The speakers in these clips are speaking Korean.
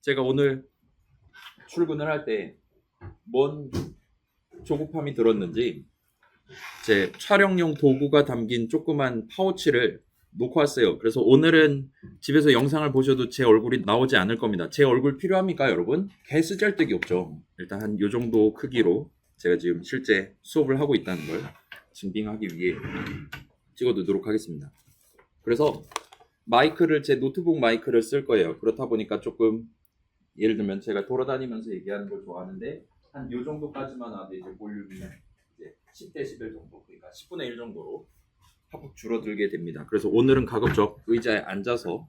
제가 오늘 출근을 할 때 뭔 조급함이 들었는지 제 촬영용 도구가 담긴 조그만 파우치를 놓고 왔어요. 그래서 오늘은 집에서 영상을 보셔도 제 얼굴이 나오지 않을 겁니다. 제 얼굴 필요합니까, 여러분? 개 쓰잘데기 없죠. 일단 한 요 정도 크기로 제가 지금 실제 수업을 하고 있다는 걸 증빙하기 위해 찍어두도록 하겠습니다. 그래서 마이크를 제 노트북 마이크를 쓸 거예요. 그렇다 보니까 조금 예를 들면 제가 돌아다니면서 얘기하는 걸 좋아하는데 한 요 정도까지만 와도 이제 볼륨이 이제 10dB 정도, 그러니까 10분의 1 정도로 확 줄어들게 됩니다. 그래서 오늘은 가급적 의자에 앉아서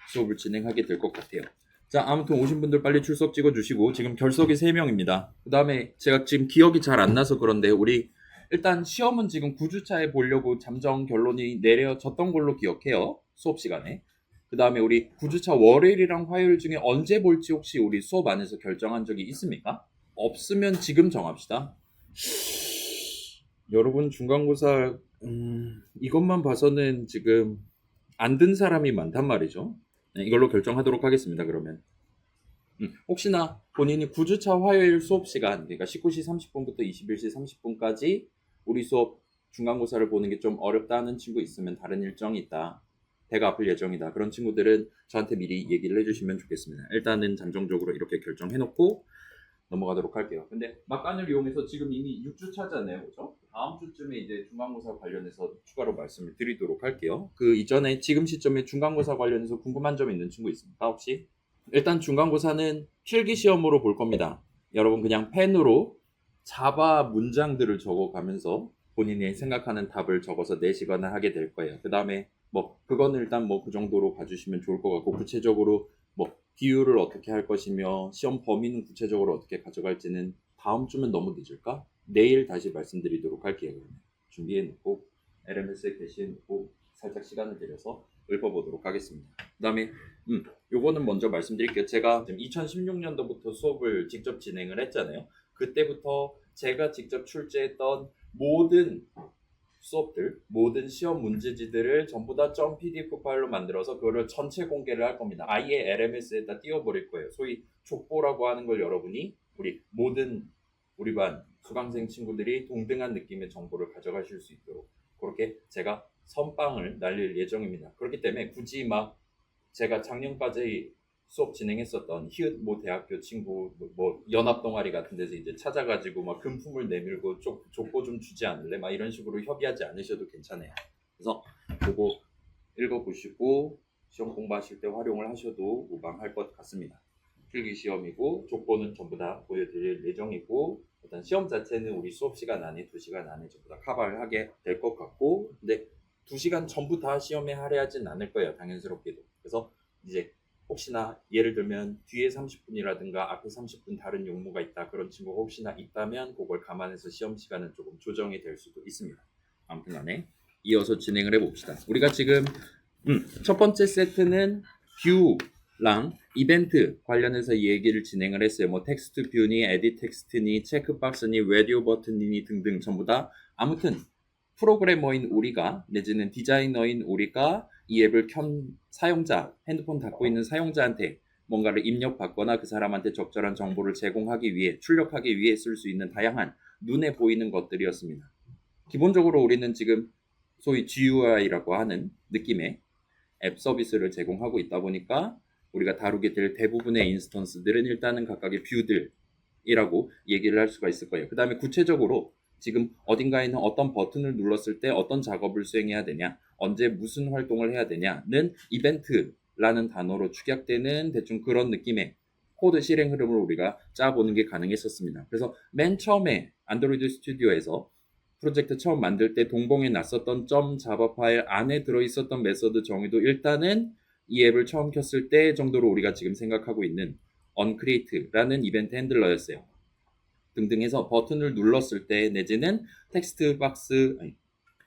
수업을 진행하게 될 것 같아요. 자, 아무튼 오신 분들 빨리 출석 찍어주시고 지금 결석이 3명입니다. 그 다음에 제가 지금 기억이 잘 안 나서 그런데 우리 일단 시험은 지금 9주차에 보려고 잠정 결론이 내려졌던 걸로 기억해요. 수업 시간에. 그 다음에 우리 9주차 월요일이랑 화요일 중에 언제 볼지 혹시 우리 수업 안에서 결정한 적이 있습니까? 없으면 지금 정합시다. 여러분 중간고사 이것만 봐서는 지금 안 든 사람이 많단 말이죠. 네, 이걸로 결정하도록 하겠습니다. 그러면 혹시나 본인이 9주차 화요일 수업 시간, 그러니까 19시 30분부터 21시 30분까지 우리 수업 중간고사를 보는 게 좀 어렵다 하는 친구 있으면 다른 일정이 있다, 배가 아플 예정이다, 그런 친구들은 저한테 미리 얘기를 해주시면 좋겠습니다. 일단은 잠정적으로 이렇게 결정해놓고 넘어가도록 할게요. 근데 막간을 이용해서 지금 이미 6주차잖아요, 그죠? 다음 주쯤에 이제 중간고사 관련해서 추가로 말씀을 드리도록 할게요. 그 이전에 지금 시점에 중간고사 관련해서 궁금한 점 있는 친구 있습니까, 혹시? 일단 중간고사는 필기시험으로 볼 겁니다. 여러분 그냥 펜으로 자바 문장들을 적어가면서 본인이 생각하는 답을 적어서 내시거나 하게 될 거예요. 그 다음에 뭐 그거는 일단 뭐 그 정도로 봐주시면 좋을 것 같고, 구체적으로 뭐 비율을 어떻게 할 것이며 시험 범위는 구체적으로 어떻게 가져갈지는 다음 주면 너무 늦을까? 내일 다시 말씀드리도록 할게요. 그러면 준비해놓고 LMS에 게시해놓고 살짝 시간을 들여서 읊어보도록 하겠습니다. 그 다음에 요거는 먼저 말씀드릴게요. 제가 지금 2016년도부터 수업을 직접 진행을 했잖아요. 그때부터 제가 직접 출제했던 모든 수업들, 모든 시험 문제지들을 전부 다 .pdf 파일로 만들어서 그거를 전체 공개를 할 겁니다. 아예 LMS에다 띄워버릴 거예요. 소위 족보라고 하는 걸 여러분이 우리 모든 우리 반 수강생 친구들이 동등한 느낌의 정보를 가져가실 수 있도록 그렇게 제가 선빵을 날릴 예정입니다. 그렇기 때문에 굳이 막 제가 작년까지 수업 진행했었던 히읗 모 대학교 친구 뭐 연합 동아리 같은 데서 이제 찾아가지고 막 금품을 내밀고 족보 좀 주지 않을래? 막 이런 식으로 협의하지 않으셔도 괜찮아요. 그래서 그거 읽어보시고 시험 공부하실 때 활용을 하셔도 무방할 것 같습니다. 필기 시험이고 족보는 전부 다 보여드릴 예정이고, 일단 시험 자체는 우리 수업 시간 안에 2시간 안에 전부 다 커버를 하게 될 것 같고, 근데 2시간 전부 다 시험에 할애하진 않을 거예요, 당연스럽게도. 그래서 이제 혹시나 예를 들면 뒤에 30분이라든가 앞에 30분 다른 용무가 있다, 그런 친구가 혹시나 있다면 그걸 감안해서 시험 시간은 조금 조정이 될 수도 있습니다. 아무튼 간에 이어서 진행을 해봅시다. 우리가 지금 첫 번째 세트는 뷰랑 이벤트 관련해서 얘기를 진행을 했어요. 뭐 텍스트 뷰니, 에디 텍스트니, 체크박스니, 라디오 버튼이니 등등 전부 다 아무튼 프로그래머인 우리가 내지는 디자이너인 우리가 이 앱을 켠 사용자, 핸드폰 갖고 있는 사용자한테 뭔가를 입력받거나 그 사람한테 적절한 정보를 제공하기 위해, 출력하기 위해 쓸 수 있는 다양한 눈에 보이는 것들이었습니다. 기본적으로 우리는 지금 소위 GUI라고 하는 느낌의 앱 서비스를 제공하고 있다 보니까 우리가 다루게 될 대부분의 인스턴스들은 일단은 각각의 뷰들이라고 얘기를 할 수가 있을 거예요. 그 다음에 구체적으로 지금 어딘가에는 어떤 버튼을 눌렀을 때 어떤 작업을 수행해야 되냐, 언제 무슨 활동을 해야 되냐는 이벤트라는 단어로 축약되는 대충 그런 느낌의 코드 실행 흐름을 우리가 짜보는 게 가능했었습니다. 그래서 맨 처음에 안드로이드 스튜디오에서 프로젝트 처음 만들 때 동봉해 놨었던 .java 파일 안에 들어있었던 메서드 정의도 일단은 이 앱을 처음 켰을 때 정도로 우리가 지금 생각하고 있는 onCreate라는 이벤트 핸들러였어요. 등등 해서 버튼을 눌렀을 때 내지는 텍스트 박스,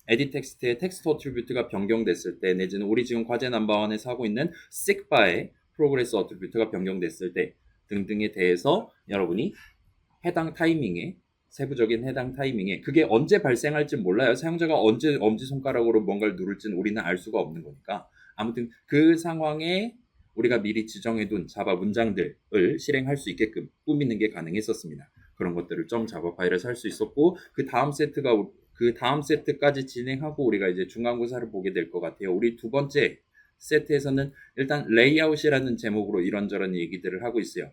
에디 텍스트의 텍스트 어트리뷰트가 변경됐을 때 내지는 우리 지금 과제 넘버원에서 하고 있는 식바의 프로그레스 어트리뷰트가 변경됐을 때 등등에 대해서 여러분이 해당 타이밍에, 세부적인 해당 타이밍에 그게 언제 발생할지 몰라요. 사용자가 언제 엄지손가락으로 뭔가를 누를지는 우리는 알 수가 없는 거니까. 아무튼 그 상황에 우리가 미리 지정해둔 자바 문장들을 실행할 수 있게끔 꾸미는 게 가능했었습니다. 그런 것들을 점 자바 파일에서 할 수 있었고 그 다음 세트까지 진행하고 우리가 이제 중간고사를 보게 될 것 같아요. 우리 두 번째 세트에서는 일단 레이아웃이라는 제목으로 이런저런 얘기들을 하고 있어요.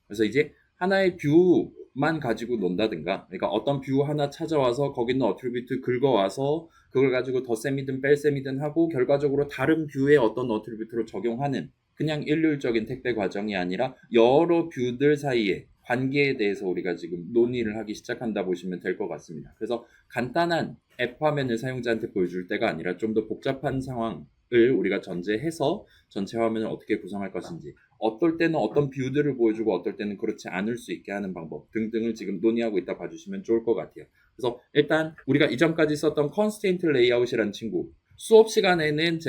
그래서 이제 하나의 뷰만 가지고 논다든가, 그러니까 어떤 뷰 하나 찾아와서 거기 있는 어트리뷰트 긁어와서 그걸 가지고 덧셈이든 뺄셈이든 하고 결과적으로 다른 뷰에 어떤 어트리뷰트로 적용하는 그냥 일률적인 택배 과정이 아니라 여러 뷰들 사이에 관계에 대해서 우리가 지금 논의를 하기 시작한다 보시면 될 것 같습니다. 그래서 간단한 앱 화면을 사용자한테 보여줄 때가 아니라 좀 더 복잡한 상황을 우리가 전제해서 전체 화면을 어떻게 구성할 것인지, 어떨 때는 어떤 뷰들을 보여주고 어떨 때는 그렇지 않을 수 있게 하는 방법 등등을 지금 논의하고 있다 봐주시면 좋을 것 같아요. 그래서 일단 우리가 이전까지 썼던 컨스트레인트 레이아웃이라는 친구, 수업 시간에는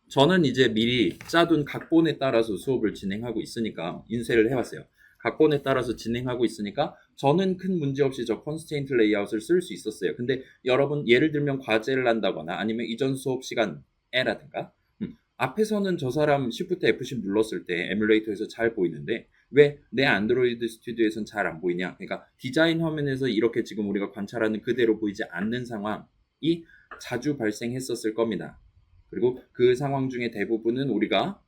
저는 이제 미리 짜둔 각본에 따라서 수업을 진행하고 있으니까 인쇄를 해왔어요. 각본에 따라서 진행하고 있으니까 저는 큰 문제 없이 저 컨스트레인트 레이아웃을 쓸 수 있었어요. 근데 여러분 예를 들면 과제를 한다거나 아니면 이전 수업 시간에라든가 앞에서는 저 사람 Shift F10 눌렀을 때 에뮬레이터에서 잘 보이는데 왜 내 안드로이드 스튜디오에선 잘 안 보이냐? 그러니까 디자인 화면에서 이렇게 지금 우리가 관찰하는 그대로 보이지 않는 상황이 자주 발생했었을 겁니다. 그리고 그 상황 중에 대부분은 우리가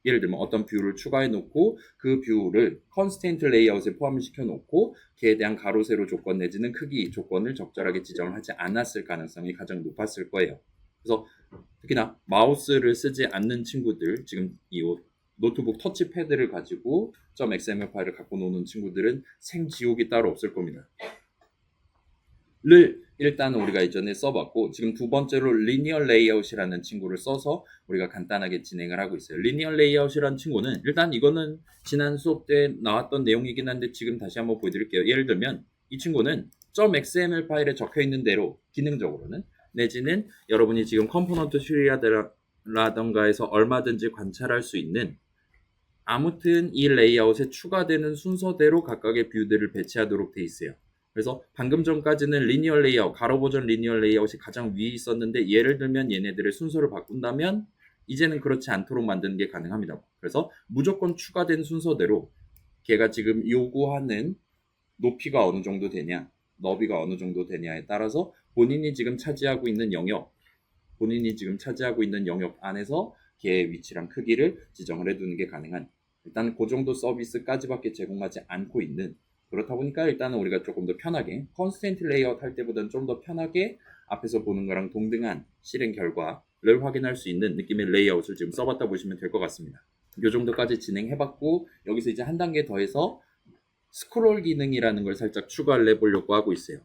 예를 들면 어떤 뷰를 추가해 놓고 그 뷰를 컨스트레인트 레이아웃에 포함을 시켜 놓고 그에 대한 가로 세로 조건 내지는 크기 조건을 적절하게 지정을 하지 않았을 가능성이 가장 높았을 거예요. 그래서 특히나 마우스를 쓰지 않는 친구들, 지금 이 노트북 터치패드를 가지고 .xml 파일을 갖고 노는 친구들은 생지옥이 따로 없을 겁니다. 를 일단 우리가 이전에 써봤고 지금 두 번째로 리니어 레이아웃이라는 친구를 써서 우리가 간단하게 진행을 하고 있어요. 리니어 레이아웃이라는 친구는 일단 이거는 지난 수업 때 나왔던 내용이긴 한데 지금 다시 한번 보여드릴게요. 예를 들면 이 친구는 .xml 파일에 적혀있는 대로 기능적으로는 내지는 여러분이 지금 컴포넌트 트리라던가에서 얼마든지 관찰할 수 있는 아무튼 이 레이아웃에 추가되는 순서대로 각각의 뷰들을 배치하도록 돼 있어요. 그래서 방금 전까지는 리니어 레이아웃, 가로 버전 리니어 레이아웃이 가장 위에 있었는데 예를 들면 얘네들의 순서를 바꾼다면 이제는 그렇지 않도록 만드는 게 가능합니다. 그래서 무조건 추가된 순서대로 걔가 지금 요구하는 높이가 어느 정도 되냐, 너비가 어느 정도 되냐에 따라서 본인이 지금 차지하고 있는 영역 안에서 걔의 위치랑 크기를 지정을 해두는 게 가능한, 일단 그 정도 서비스까지밖에 제공하지 않고 있는, 그렇다 보니까 일단은 우리가 조금 더 편하게 컨스트레인트 레이아웃 할 때보다는 좀 더 편하게 앞에서 보는 거랑 동등한 실행 결과를 확인할 수 있는 느낌의 레이아웃을 지금 써봤다 보시면 될 것 같습니다. 이 정도까지 진행해봤고 여기서 이제 한 단계 더해서 스크롤 기능이라는 걸 살짝 추가를 해보려고 하고 있어요.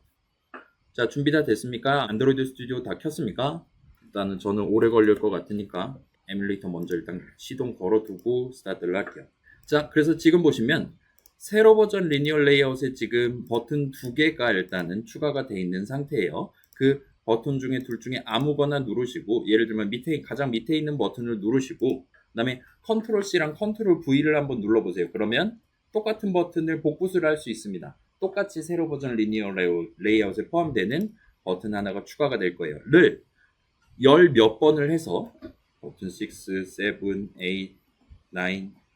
자, 준비 다 됐습니까? 안드로이드 스튜디오 다 켰습니까? 일단은 저는 오래 걸릴 것 같으니까 에뮬레이터 먼저 일단 시동 걸어두고 스타트를 할게요. 자, 그래서 지금 보시면 세로 버전 리니어 레이아웃에 지금 버튼 2개가 일단은 추가가 되어 있는 상태예요. 그 버튼 중에 둘 중에 아무거나 누르시고 예를 들면 가장 밑에 있는 버튼을 누르시고 그 다음에 컨트롤 C랑 컨트롤 V를 한번 눌러보세요. 그러면 똑같은 버튼을 복붙을 할 수 있습니다. 똑같이 세로 버전 리니어 레이아웃에 포함되는 버튼 하나가 추가가 될 거예요. 를 열 몇 번을 해서 버튼 6, 7, 8, 9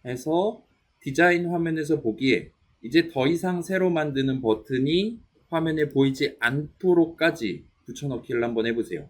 해서 디자인 화면에서 보기에 이제 더 이상 새로 만드는 버튼이 화면에 보이지 않도록까지 붙여넣기를 한번 해보세요.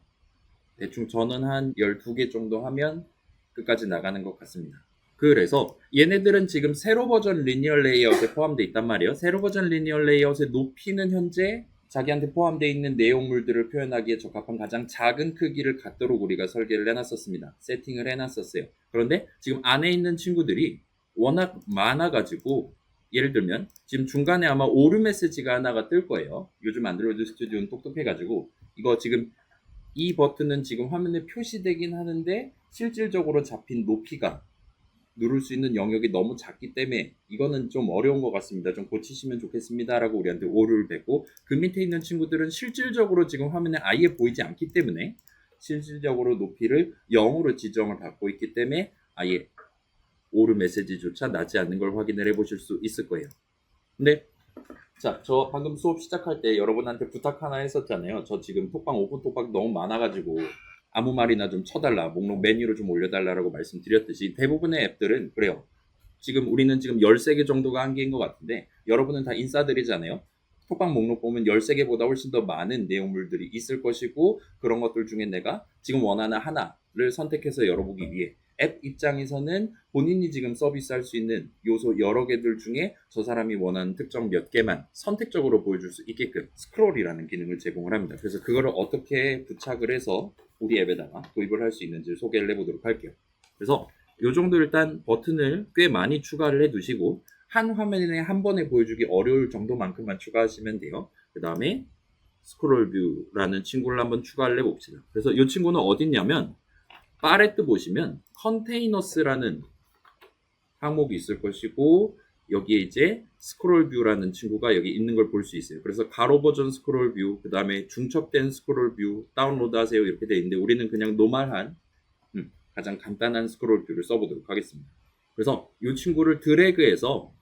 대충 저는 한 12개 정도 하면 끝까지 나가는 것 같습니다. 그래서 얘네들은 지금 세로 버전 리니어 레이아웃에 포함되어 있단 말이에요. 세로 버전 리니어 레이아웃의 높이는 현재 자기한테 포함되어 있는 내용물들을 표현하기에 적합한 가장 작은 크기를 갖도록 우리가 설계를 해놨었습니다. 세팅을 해놨었어요. 그런데 지금 안에 있는 친구들이 워낙 많아가지고 예를 들면 지금 중간에 아마 오류 메시지가 하나가 뜰 거예요. 요즘 안드로이드 스튜디오는 똑똑해가지고 이거 지금 이 버튼은 지금 화면에 표시되긴 하는데 실질적으로 잡힌 높이가 누를 수 있는 영역이 너무 작기 때문에 이거는 좀 어려운 것 같습니다. 좀 고치시면 좋겠습니다 라고 우리한테 오류를 뱉고 그 밑에 있는 친구들은 실질적으로 지금 화면에 아예 보이지 않기 때문에 실질적으로 높이를 0으로 지정을 받고 있기 때문에 아예 오류 메시지조차 나지 않는 걸 확인을 해보실 수 있을 거예요. 근데 자, 저 방금 수업 시작할 때 여러분한테 부탁 하나 했었잖아요. 저 지금 톡방 오픈 톡방 너무 많아가지고 아무 말이나 좀 쳐달라, 목록 메뉴를 좀 올려달라고 말씀드렸듯이 대부분의 앱들은 그래요. 지금 우리는 지금 13개 정도가 한계인 것 같은데 여러분은 다 인싸들이잖아요. 톡방 목록 보면 13개보다 훨씬 더 많은 내용물들이 있을 것이고 그런 것들 중에 내가 지금 원하는 하나를 선택해서 열어보기 위해 앱 입장에서는 본인이 지금 서비스할 수 있는 요소 여러 개들 중에 저 사람이 원하는 특정 몇 개만 선택적으로 보여줄 수 있게끔 스크롤이라는 기능을 제공을 합니다. 그래서 그거를 어떻게 부착을 해서 우리 앱에다가 도입을 할 수 있는지 소개를 해보도록 할게요. 그래서 이 정도 일단 버튼을 꽤 많이 추가를 해두시고 한 화면에 한 번에 보여주기 어려울 정도만큼만 추가하시면 돼요. 그 다음에 스크롤 뷰라는 친구를 한번 추가를 해봅시다. 그래서 이 친구는 어디 있냐면 팔레트 보시면 컨테이너스라는 항목이 있을 것이고 여기에 이제 스크롤 뷰라는 친구가 여기 있는 걸 볼 수 있어요. 그래서 가로 버전 스크롤 뷰, 그 다음에 중첩된 스크롤 뷰 다운로드 하세요 이렇게 되어 있는데 우리는 그냥 노멀한 가장 간단한 스크롤 뷰를 써보도록 하겠습니다. 그래서 이 친구를 드래그해서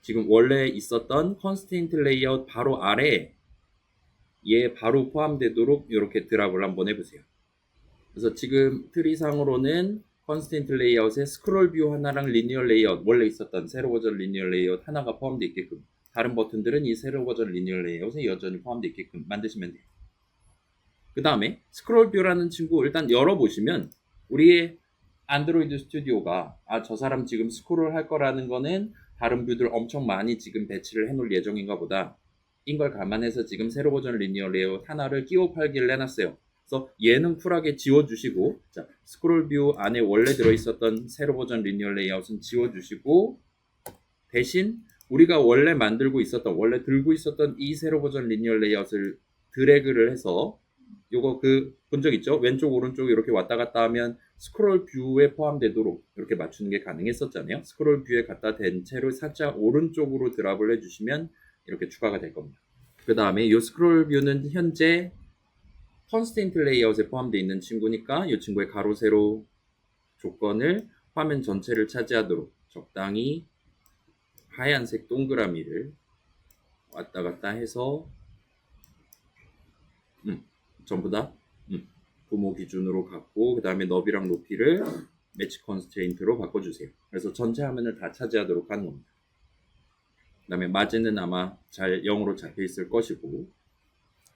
지금 원래 있었던 컨스트레인트 레이아웃 바로 아래에 얘 바로 포함되도록 이렇게 드랍을 한번 해보세요. 그래서 지금 트리상으로는 컨스트레인트 레이아웃에 스크롤 뷰 하나랑 리니어 레이아웃 원래 있었던 세로 버전 리니어 레이아웃 하나가 포함되어 있게끔 다른 버튼들은 이 세로 버전 리니어 레이아웃에 여전히 포함되어 있게끔 만드시면 돼요. 그 다음에 스크롤 뷰라는 친구 일단 열어보시면 우리의 안드로이드 스튜디오가 저 사람 지금 스크롤 할 거라는 거는 다른 뷰들 엄청 많이 지금 배치를 해놓을 예정인가 보다 인걸 감안해서 지금 세로 버전 리니어 레이아웃 하나를 끼워 팔기를 해놨어요. 그래서 얘는 쿨하게 지워주시고 자, 스크롤 뷰 안에 원래 들어있었던 세로 버전 리니어 레이아웃은 지워주시고 대신 우리가 원래 만들고 있었던 원래 들고 있었던 이 세로 버전 리니어 레이아웃을 드래그를 해서 요거 본 적 있죠? 왼쪽 오른쪽 이렇게 왔다 갔다 하면 스크롤 뷰에 포함되도록 이렇게 맞추는 게 가능했었잖아요. 스크롤 뷰에 갖다 댄 채로 살짝 오른쪽으로 드랍을 해주시면 이렇게 추가가 될 겁니다. 그 다음에 이 스크롤 뷰는 현재 컨스트레인트 레이아웃에 포함되어 있는 친구니까 이 친구의 가로 세로 조건을 화면 전체를 차지하도록 적당히 하얀색 동그라미를 왔다 갔다 해서 전부 다 부모 기준으로 갖고 그 다음에 너비랑 높이를 매치 컨스트레인트로 바꿔주세요. 그래서 전체 화면을 다 차지하도록 하는 겁니다. 그 다음에 마진은 아마 잘 0으로 잡혀 있을 것이고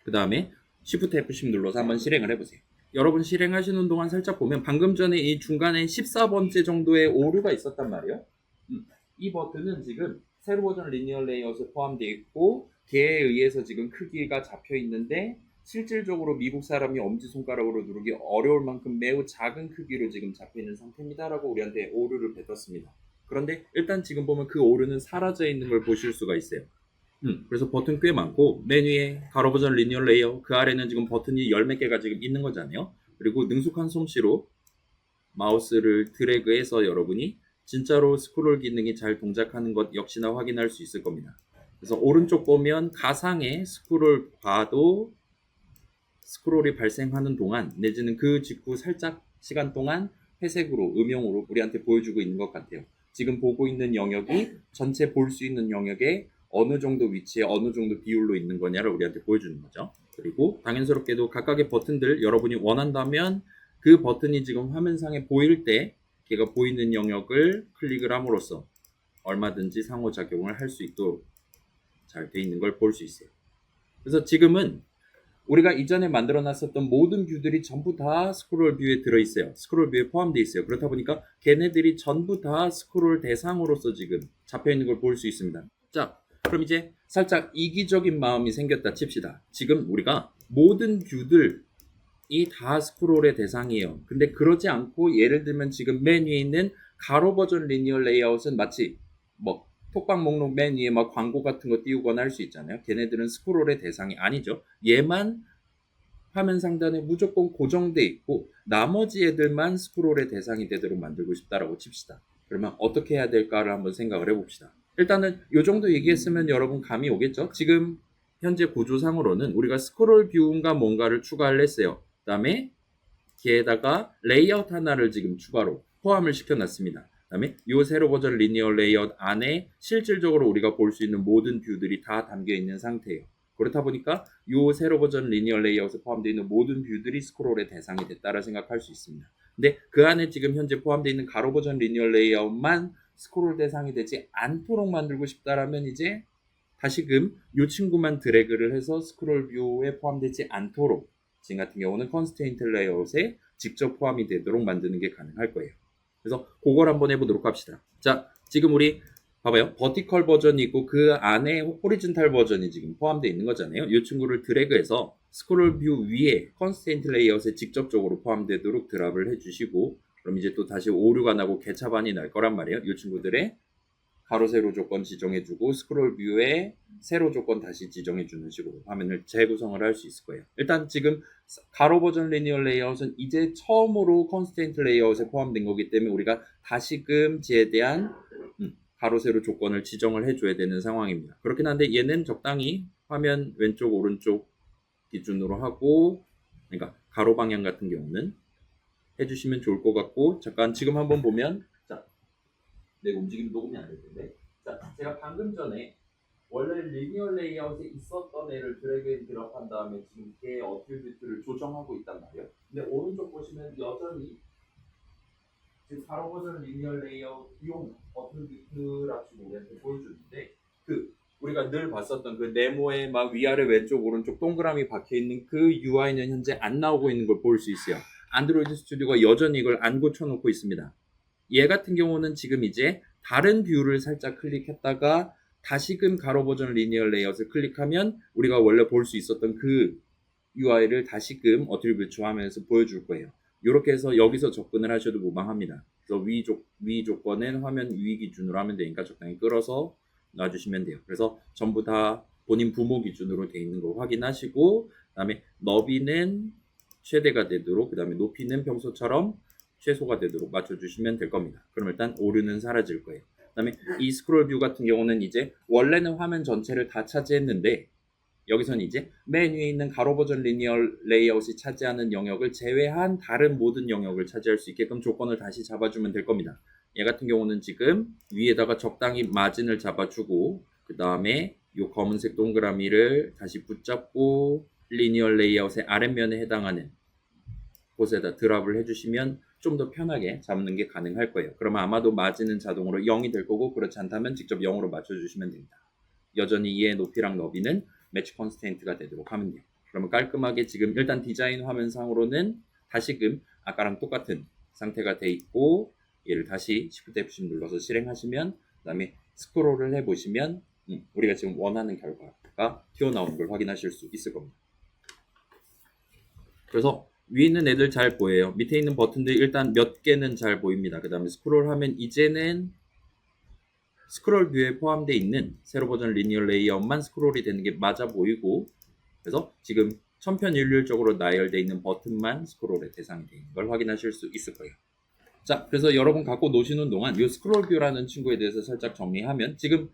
그 다음에 Shift F10 눌러서 한번 실행을 해보세요. 여러분 실행하시는 동안 살짝 보면 방금 전에 이 중간에 14번째 정도의 오류가 있었단 말이에요. 이 버튼은 지금 세로 버전 리니어 레이아웃에 포함되어 있고 걔에 의해서 지금 크기가 잡혀 있는데 실질적으로 미국 사람이 엄지손가락으로 누르기 어려울 만큼 매우 작은 크기로 지금 잡혀 있는 상태입니다라고 우리한테 오류를 뱉었습니다. 그런데 일단 지금 보면 그 오류는 사라져 있는 걸 보실 수가 있어요. 그래서 버튼 꽤 많고 메뉴에 가로 버전 리니어 레이어 그 아래는 지금 버튼이 열 몇 개가 지금 있는 거잖아요. 그리고 능숙한 솜씨로 마우스를 드래그해서 여러분이 진짜로 스크롤 기능이 잘 동작하는 것 역시나 확인할 수 있을 겁니다. 그래서 오른쪽 보면 가상의 스크롤 봐도 스크롤이 발생하는 동안 내지는 그 직후 살짝 시간 동안 회색으로 음영으로 우리한테 보여주고 있는 것 같아요. 지금 보고 있는 영역이 전체 볼 수 있는 영역에 어느 정도 위치에 어느 정도 비율로 있는 거냐를 우리한테 보여주는 거죠. 그리고 당연스럽게도 각각의 버튼들 여러분이 원한다면 그 버튼이 지금 화면상에 보일 때 걔가 보이는 영역을 클릭을 함으로써 얼마든지 상호작용을 할 수 있도록 잘 돼 있는 걸 볼 수 있어요. 그래서 지금은 우리가 이전에 만들어 놨었던 모든 뷰들이 전부 다 스크롤 뷰에 들어있어요. 스크롤 뷰에 포함되어 있어요. 그렇다 보니까 걔네들이 전부 다 스크롤 대상으로서 지금 잡혀있는 걸 볼 수 있습니다. 자, 그럼 이제 살짝 이기적인 마음이 생겼다 칩시다. 지금 우리가 모든 뷰들이 다 스크롤의 대상이에요. 근데 그러지 않고 예를 들면 지금 맨 위에 있는 가로 버전 리니어 레이아웃은 마치 톡방 목록 맨 위에 광고 같은 거 띄우거나 할 수 있잖아요. 걔네들은 스크롤의 대상이 아니죠. 얘만 화면 상단에 무조건 고정돼 있고 나머지 애들만 스크롤의 대상이 되도록 만들고 싶다라고 칩시다. 그러면 어떻게 해야 될까를 한번 생각을 해봅시다. 일단은 이 정도 얘기했으면 여러분 감이 오겠죠? 지금 현재 구조상으로는 우리가 스크롤 뷰인가 뭔가를 추가를 했어요. 그 다음에 걔에다가 레이아웃 하나를 지금 추가로 포함을 시켜놨습니다. 그 다음에 이 세로 버전 리니어 레이아웃 안에 실질적으로 우리가 볼 수 있는 모든 뷰들이 다 담겨 있는 상태예요. 그렇다 보니까 이 세로 버전 리니어 레이아웃에 포함되어 있는 모든 뷰들이 스크롤의 대상이 됐다라 생각할 수 있습니다. 근데 그 안에 지금 현재 포함되어 있는 가로 버전 리니어 레이아웃만 스크롤 대상이 되지 않도록 만들고 싶다라면 이제 다시금 이 친구만 드래그를 해서 스크롤 뷰에 포함되지 않도록 지금 같은 경우는 컨스트레인트 레이아웃에 직접 포함이 되도록 만드는 게 가능할 거예요. 그래서 그걸 한번 해보도록 합시다. 자, 지금 우리 봐봐요. 버티컬 버전이 있고 그 안에 호리즌탈 버전이 지금 포함되어 있는 거잖아요. 이 친구를 드래그해서 스크롤 뷰 위에 컨스트레인트 레이아웃에 직접적으로 포함되도록 드랍을 해주시고 그럼 이제 또 다시 오류가 나고 개차반이 날 거란 말이에요. 이 친구들의 가로 세로 조건 지정해주고 스크롤 뷰에 세로 조건 다시 지정해주는 식으로 화면을 재구성을 할 수 있을 거예요. 일단 지금 가로 버전 리니어 레이아웃은 이제 처음으로 컨스트레인트 레이아웃에 포함된 거기 때문에 우리가 다시금 쟤에 대한 가로 세로 조건을 지정을 해줘야 되는 상황입니다. 그렇긴 한데 얘는 적당히 화면 왼쪽 오른쪽 기준으로 하고 그러니까 가로 방향 같은 경우는 해주시면 좋을 것 같고 잠깐 지금 한번 보면 내 움직임 녹음이 안 될 텐데. 자, 제가 방금 전에 원래 리니어 레이아웃에 있었던 애를 드래그 앤 드랍한 다음에 지금 걔 어트리뷰트를 조정하고 있단 말이에요. 근데 오른쪽 보시면 여전히 지금 가로 버전 리니어 레이아웃용 어트리뷰트라고 우리한테 보여주는데 우리가 늘 봤었던 그 네모에 막 위아래 왼쪽 오른쪽 동그라미 박혀 있는 그 UI는 현재 안 나오고 있는 걸 볼 수 있어요. 안드로이드 스튜디오가 여전히 이걸 안 고쳐놓고 있습니다. 얘 같은 경우는 지금 이제 다른 뷰를 살짝 클릭했다가 다시금 가로 버전 리니어 레이아웃을 클릭하면 우리가 원래 볼 수 있었던 그 UI를 다시금 어트리뷰트 화면에서 보여줄 거예요. 이렇게 해서 여기서 접근을 하셔도 무방합니다. 그래서 위 조건은 화면 위 기준으로 하면 되니까 적당히 끌어서 놔주시면 돼요. 그래서 전부 다 본인 부모 기준으로 돼 있는 거 확인하시고 그다음에 너비는 최대가 되도록 그다음에 높이는 평소처럼 최소가 되도록 맞춰주시면 될 겁니다. 그럼 일단 오류는 사라질 거예요. 그다음에 이 스크롤 뷰 같은 경우는 이제 원래는 화면 전체를 다 차지했는데 여기서는 이제 맨 위에 있는 가로 버전 리니어 레이아웃이 차지하는 영역을 제외한 다른 모든 영역을 차지할 수 있게끔 조건을 다시 잡아주면 될 겁니다. 얘 같은 경우는 지금 위에다가 적당히 마진을 잡아주고 그 다음에 이 검은색 동그라미를 다시 붙잡고 리니어 레이아웃의 아랫면에 해당하는 곳에다 드랍을 해주시면 좀 더 편하게 잡는 게 가능할 거예요. 그러면 아마도 마진은 자동으로 0이 될 거고 그렇지 않다면 직접 0으로 맞춰주시면 됩니다. 여전히 얘의 높이랑 너비는 매치 컨스트레인트가 되도록 하면 돼요. 그러면 깔끔하게 지금 일단 디자인 화면상으로는 다시금 아까랑 똑같은 상태가 돼 있고 얘를 다시 Shift F10 눌러서 실행하시면 그 다음에 스크롤을 해보시면 우리가 지금 원하는 결과가 튀어나오는 걸 확인하실 수 있을 겁니다. 그래서 위에 있는 애들 잘 보여요. 밑에 있는 버튼들 일단 몇 개는 잘 보입니다. 그 다음에 스크롤하면 이제는 스크롤 뷰에 포함되어 있는 세로 버전 리니어 레이아웃만 스크롤이 되는 게 맞아 보이고 그래서 지금 천편일률적으로 나열되어 있는 버튼만 스크롤의 대상이 되는 걸 확인하실 수 있을 거예요. 자, 그래서 여러분 갖고 노시는 동안 이 스크롤 뷰라는 친구에 대해서 살짝 정리하면 지금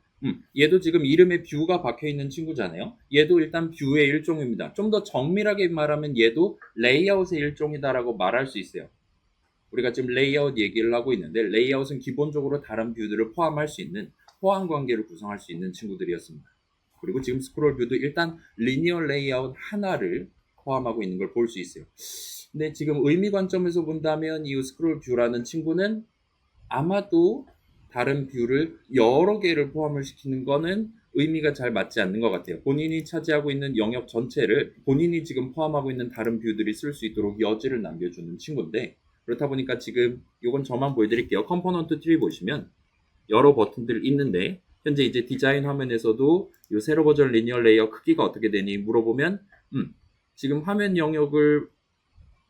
얘도 지금 이름에 뷰가 박혀 있는 친구잖아요. 얘도 일단 뷰의 일종입니다. 좀 더 정밀하게 말하면 얘도 레이아웃의 일종이다라고 말할 수 있어요. 우리가 지금 레이아웃 얘기를 하고 있는데 레이아웃은 기본적으로 다른 뷰들을 포함할 수 있는 호환 관계를 구성할 수 있는 친구들이었습니다. 그리고 지금 스크롤 뷰도 일단 리니어 레이아웃 하나를 포함하고 있는 걸 볼 수 있어요. 근데 지금 의미 관점에서 본다면 이 스크롤 뷰라는 친구는 아마도 다른 뷰를 여러 개를 포함을 시키는 거는 의미가 잘 맞지 않는 것 같아요. 본인이 차지하고 있는 영역 전체를 본인이 지금 포함하고 있는 다른 뷰들이 쓸 수 있도록 여지를 남겨주는 친구인데 그렇다 보니까 지금 이건 저만 보여드릴게요. 컴포넌트 트리 보시면 여러 버튼들이 있는데 현재 이제 디자인 화면에서도 이 세로 버전 리니어 레이어 크기가 어떻게 되니 물어보면 지금 화면 영역을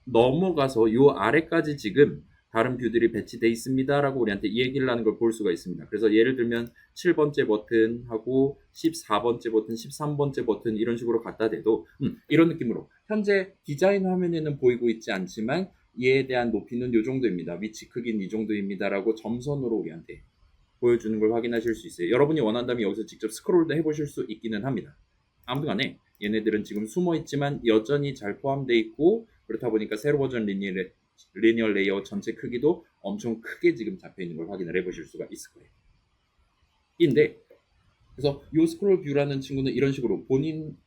넘어가서 요 아래까지 지금 다른 뷰들이 배치되어 있습니다 라고 우리한테 얘기를 하는 걸 볼 수가 있습니다. 그래서 예를 들면 7번째 버튼하고 14번째 버튼, 13번째 버튼 이런 식으로 갖다 대도 이런 느낌으로 현재 디자인 화면에는 보이고 있지 않지만 얘에 대한 높이는 요 정도입니다. 위치 크기는 이 정도입니다 라고 점선으로 우리한테 보여주는 걸 확인하실 수 있어요. 여러분이 원한다면 여기서 직접 스크롤도 해보실 수 있기는 합니다. 아무튼 간에 얘네들은 지금 숨어 있지만 여전히 잘 포함되어 있고 그렇다 보니까 세로 버전 리니어 레이아웃 전체 크기도 엄청 크게 지금 잡혀 있는 걸 확인을 해보실 수가 있을 거예요. 인데 그래서 이 스크롤 뷰라는 친구는 이런 식으로 본인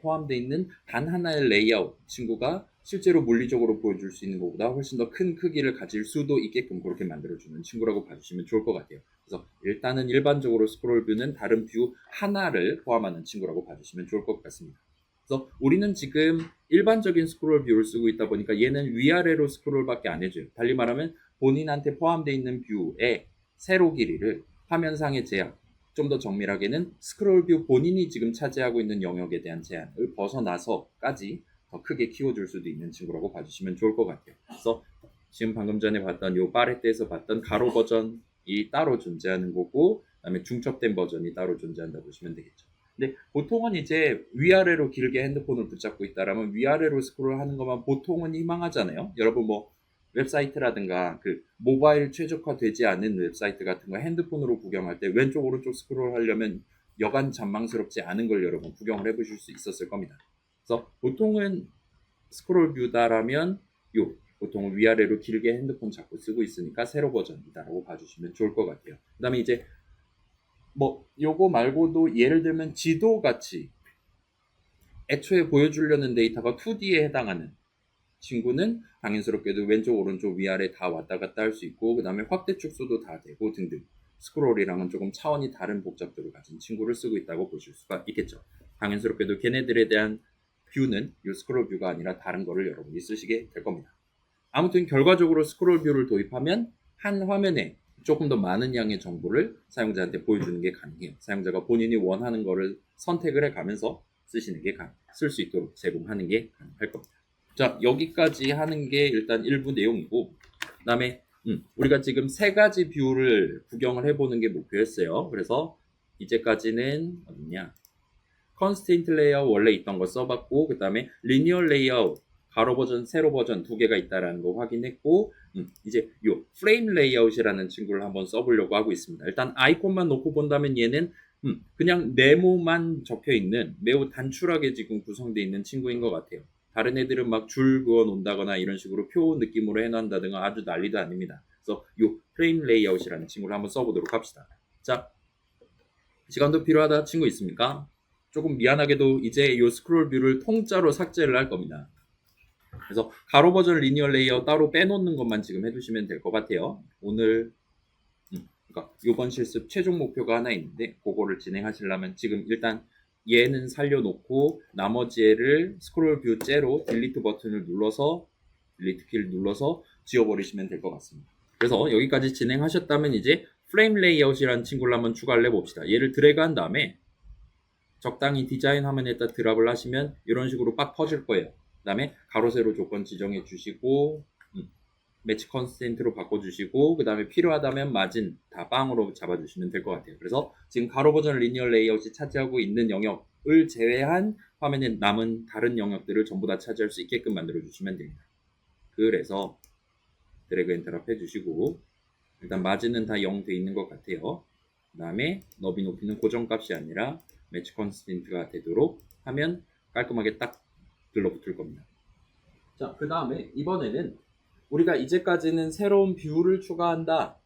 포함되어 있는 단 하나의 레이아웃 친구가 실제로 물리적으로 보여줄 수 있는 것보다 훨씬 더 큰 크기를 가질 수도 있게끔 그렇게 만들어주는 친구라고 봐주시면 좋을 것 같아요. 그래서 일단은 일반적으로 스크롤 뷰는 다른 뷰 하나를 포함하는 친구라고 봐주시면 좋을 것 같습니다. 그래서 우리는 지금 일반적인 스크롤 뷰를 쓰고 있다 보니까 얘는 위아래로 스크롤밖에 안 해줘요. 달리 말하면 본인한테 포함되어 있는 뷰의 세로 길이를 화면상의 제약, 좀 더 정밀하게는 스크롤 뷰 본인이 지금 차지하고 있는 영역에 대한 제한을 벗어나서까지 더 크게 키워줄 수도 있는 친구라고 봐주시면 좋을 것 같아요. 그래서 지금 방금 전에 봤던 요 파레트에서 봤던 가로 버전이 따로 존재하는 거고, 그다음에 중첩된 버전이 따로 존재한다 보시면 되겠죠. 근데 보통은 이제 위아래로 길게 핸드폰을 붙잡고 있다라면 위아래로 스크롤 하는 것만 보통은 희망하잖아요. 여러분 뭐 웹사이트라든가 그 모바일 최적화되지 않은 웹사이트 같은 거 핸드폰으로 구경할 때 왼쪽 오른쪽 스크롤 하려면 여간 잔망스럽지 않은 걸 여러분 구경을 해보실 수 있었을 겁니다. 그래서 보통은 스크롤 뷰다라면 보통은 위아래로 길게 핸드폰 잡고 쓰고 있으니까 세로 버전이다라고 봐주시면 좋을 것 같아요. 그 다음에 이제 뭐 요거 말고도 예를 들면 지도 같이 애초에 보여주려는 데이터가 2D에 해당하는 친구는 당연스럽게도 왼쪽 오른쪽 위아래 다 왔다 갔다 할 수 있고, 그 다음에 확대 축소도 다 되고 등등 스크롤이랑은 조금 차원이 다른 복잡도를 가진 친구를 쓰고 있다고 보실 수가 있겠죠. 당연스럽게도 걔네들에 대한 뷰는 이 스크롤 뷰가 아니라 다른 거를 여러분이 쓰시게 될 겁니다. 아무튼 결과적으로 스크롤 뷰를 도입하면 한 화면에 조금 더 많은 양의 정보를 사용자한테 보여주는 게 가능해요. 사용자가 본인이 원하는 거를 선택을 해가면서 쓰시는 게 쓸 수 있도록 제공하는 게 가능할 겁니다. 자, 여기까지 하는 게 일단 일부 내용이고, 그 다음에 우리가 지금 3가지 뷰를 구경을 해보는 게 목표였어요. 그래서 이제까지는 어딨냐, 컨스트레인트 레이아웃 원래 있던 거 써봤고, 그 다음에 리니어 레이아웃 가로 버전, 세로 버전 2개가 있다라는 거 확인했고, 이제 요 프레임 레이아웃이라는 친구를 한번 써보려고 하고 있습니다. 일단 아이콘만 놓고 본다면 얘는 그냥 네모만 적혀 있는 매우 단출하게 지금 구성되어 있는 친구인 것 같아요. 다른 애들은 막 줄 그어 놓는다거나 이런 식으로 표 느낌으로 해놓는다든가 아주 난리도 아닙니다. 그래서 요 프레임 레이아웃이라는 친구를 한번 써보도록 합시다. 자, 시간도 필요하다 친구 있습니까? 조금 미안하게도 이제 요 스크롤 뷰를 통짜로 삭제를 할 겁니다. 그래서 가로 버전 리니어 레이아웃 따로 빼놓는 것만 지금 해두시면 될 것 같아요. 오늘 그러니까 이번 실습 최종 목표가 하나 있는데 그거를 진행하시려면 지금 일단 얘는 살려놓고 나머지 애를 스크롤 뷰 째로 딜리트 버튼을 눌러서 딜리트 키를 눌러서 지워버리시면 될 것 같습니다. 그래서 여기까지 진행하셨다면 이제 프레임 레이아웃이라는 친구를 한번 추가를 해봅시다. 얘를 드래그한 다음에 적당히 디자인 화면에다 드랍을 하시면 이런 식으로 빡 퍼질 거예요. 그 다음에 가로 세로 조건 지정해 주시고 매치 컨스텐트로 바꿔주시고, 그 다음에 필요하다면 마진 다 빵으로 잡아주시면 될 것 같아요. 그래서 지금 가로 버전 리니어 레이아웃이 차지하고 있는 영역을 제외한 화면에 남은 다른 영역들을 전부 다 차지할 수 있게끔 만들어주시면 됩니다. 그래서 드래그 앤 드랍 해주시고, 일단 마진은 다 0 돼 있는 것 같아요. 그 다음에 너비 높이는 고정값이 아니라 매치 컨스텐트가 되도록 하면 깔끔하게 딱 들러붙을 겁니다. 자, 그 다음에 이번에는 우리가 이제까지는 새로운 뷰를 추가한다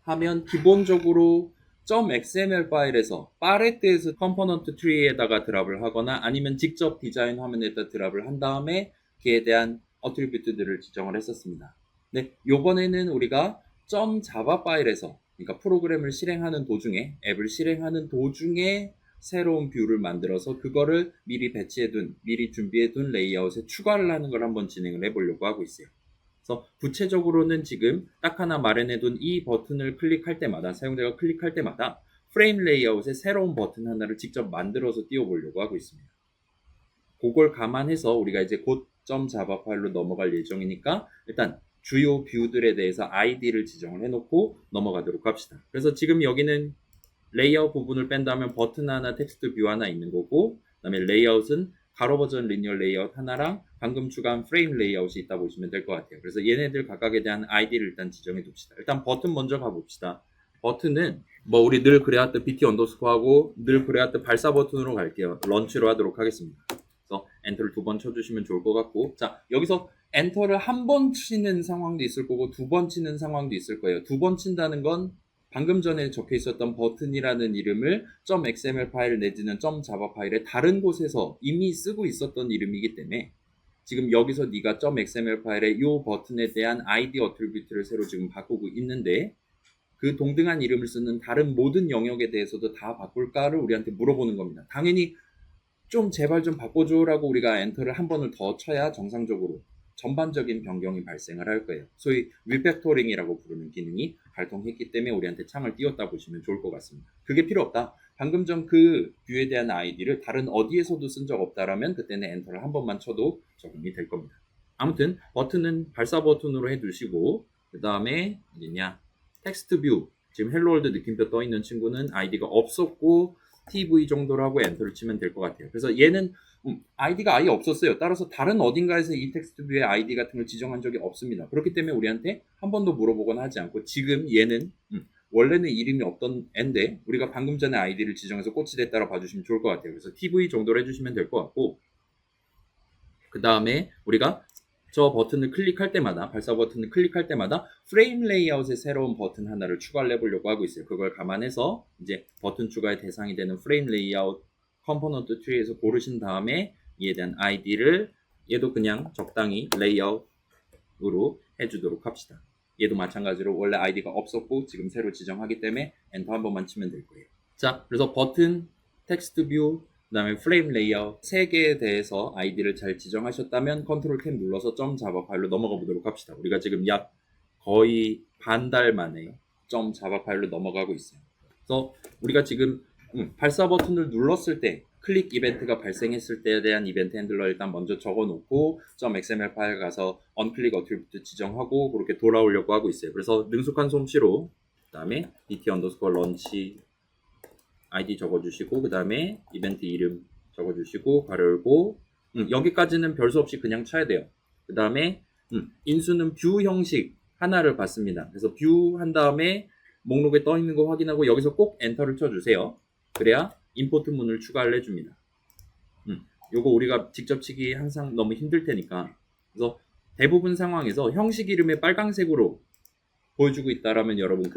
하면 기본적으로 .xml 파일에서 파레트에서 컴포넌트 트리에다가 드랍을 하거나 아니면 직접 디자인 화면에다 드랍을 한 다음에 그에 대한 어트리뷰트들을 지정을 했었습니다. 네, 요번에는 우리가 .java 파일에서, 그러니까 프로그램을 실행하는 도중에, 앱을 실행하는 도중에 새로운 뷰를 만들어서 그거를 미리 배치해둔, 미리 준비해둔 레이아웃에 추가를 하는 걸 한번 진행을 해보려고 하고 있어요. 그래서 구체적으로는 지금 딱 하나 마련해둔 이 버튼을 클릭할 때마다, 사용자가 클릭할 때마다 프레임 레이아웃에 새로운 버튼 하나를 직접 만들어서 띄워보려고 하고 있습니다. 그걸 감안해서 우리가 이제 곧 .java 파일로 넘어갈 예정이니까 일단 주요 뷰들에 대해서 아이디를 지정을 해놓고 넘어가도록 합시다. 그래서 지금 여기는 레이아웃 부분을 뺀다면 버튼 하나, 텍스트 뷰 하나 있는 거고, 그 다음에 레이아웃은 가로 버전 리니어 레이아웃 하나랑 방금 추가한 프레임 레이아웃이 있다 보시면 될 것 같아요. 그래서 얘네들 각각에 대한 아이디를 일단 지정해 둡시다. 일단 버튼 먼저 가봅시다. 버튼은 뭐 우리 늘 그래왔던 BT 언더스코어하고 늘 그래왔던 발사 버튼으로 갈게요. 런치로 하도록 하겠습니다. 그래서 엔터를 2번 쳐주시면 좋을 것 같고, 자, 여기서 엔터를 한 번 치는 상황도 있을 거고 2번 치는 상황도 있을 거예요. 2번 친다는 건 방금 전에 적혀 있었던 버튼이라는 이름을 .xml 파일 내지는 .java 파일의 다른 곳에서 이미 쓰고 있었던 이름이기 때문에 지금 여기서 네가 .xml 파일에 이 버튼에 대한 id 어트리뷰트를 새로 지금 바꾸고 있는데 그 동등한 이름을 쓰는 다른 모든 영역에 대해서도 다 바꿀까를 우리한테 물어보는 겁니다. 당연히 좀 제발 좀 바꿔줘라고 우리가 엔터를 한 번을 더 쳐야 정상적으로 전반적인 변경이 발생을 할 거예요. 소위 리팩토링이라고 부르는 기능이 발동했기 때문에 우리한테 창을 띄웠다 보시면 좋을 것 같습니다. 그게 필요 없다. 방금 전 그 뷰에 대한 아이디를 다른 어디에서도 쓴 적 없다라면 그때는 엔터를 한 번만 쳐도 적용이 될 겁니다. 아무튼 버튼은 발사 버튼으로 해두시고 그 다음에 어디냐 텍스트 뷰 지금 헬로월드 느낌표 떠 있는 친구는 아이디가 없었고 TV 정도로 하고 엔터를 치면 될 것 같아요. 그래서 얘는 아이디가 아예 없었어요. 따라서 다른 어딘가에서 이 텍스트 뷰의 아이디 같은 걸 지정한 적이 없습니다. 그렇기 때문에 우리한테 한 번도 물어보거나 하지 않고 지금 얘는 원래는 이름이 없던 앤데 우리가 방금 전에 아이디를 지정해서 꽃이 됐다라 봐주시면 좋을 것 같아요. 그래서 TV 정도로 해주시면 될 것 같고 그 다음에 우리가 저 버튼을 클릭할 때마다 발사 버튼을 클릭할 때마다 프레임 레이아웃의 새로운 버튼 하나를 추가를 해보려고 하고 있어요. 그걸 감안해서 이제 버튼 추가의 대상이 되는 프레임 레이아웃 컴포넌트 트리에서 고르신 다음에 이에 대한 아이디를 얘도 그냥 적당히 레이아웃으로 해주도록 합시다. 얘도 마찬가지로 원래 아이디가 없었고 지금 새로 지정하기 때문에 엔터 한 번만 치면 될 거예요. 자, 그래서 버튼, 텍스트 뷰, 그 다음에 프레임 레이아웃 3개에 대해서 아이디를 잘 지정하셨다면 컨트롤 탭 눌러서 .java 파일로 넘어가 보도록 합시다. 우리가 지금 약 거의 반 달 만에 .java 파일로 넘어가고 있어요. 그래서 우리가 지금 발사 버튼을 눌렀을 때 클릭 이벤트가 발생했을 때에 대한 이벤트 핸들러 일단 먼저 적어놓고 .xml 파일 가서 onClick 어트리뷰트 지정하고 그렇게 돌아오려고 하고 있어요. 그래서 능숙한 솜씨로 그 다음에 dt_launch id 적어주시고 그 다음에 이벤트 이름 적어주시고 괄호 열고 여기까지는 별수 없이 그냥 쳐야 돼요. 그 다음에 인수는 뷰 형식 하나를 받습니다. 그래서 뷰 한 다음에 목록에 떠 있는 거 확인하고 여기서 꼭 엔터를 쳐주세요. 그래야 임포트 문을 추가를 해줍니다. 요거 우리가 직접 치기 항상 너무 힘들 테니까 그래서 대부분 상황에서 형식 이름에 빨강색으로 보여주고 있다라면 여러분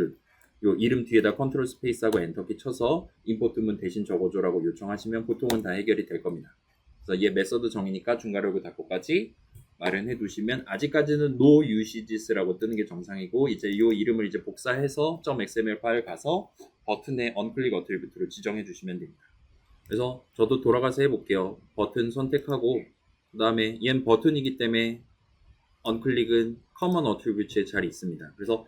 요 이름 뒤에다 컨트롤 스페이스하고 엔터키 쳐서 임포트문 대신 적어줘라고 요청하시면 보통은 다 해결이 될 겁니다. 그래서 얘 메서드 정의니까 중괄호고 닫고까지 마련해 두시면 아직까지는 no usages라고 뜨는 게 정상이고 이제 요 이름을 이제 복사해서 .xml 파일 가서 버튼에 onClick 어트리뷰트로 지정해 주시면 됩니다. 그래서 저도 돌아가서 해볼게요. 버튼 선택하고 그 다음에 얘는 버튼이기 때문에 onClick은 common attribute에 잘 있습니다. 그래서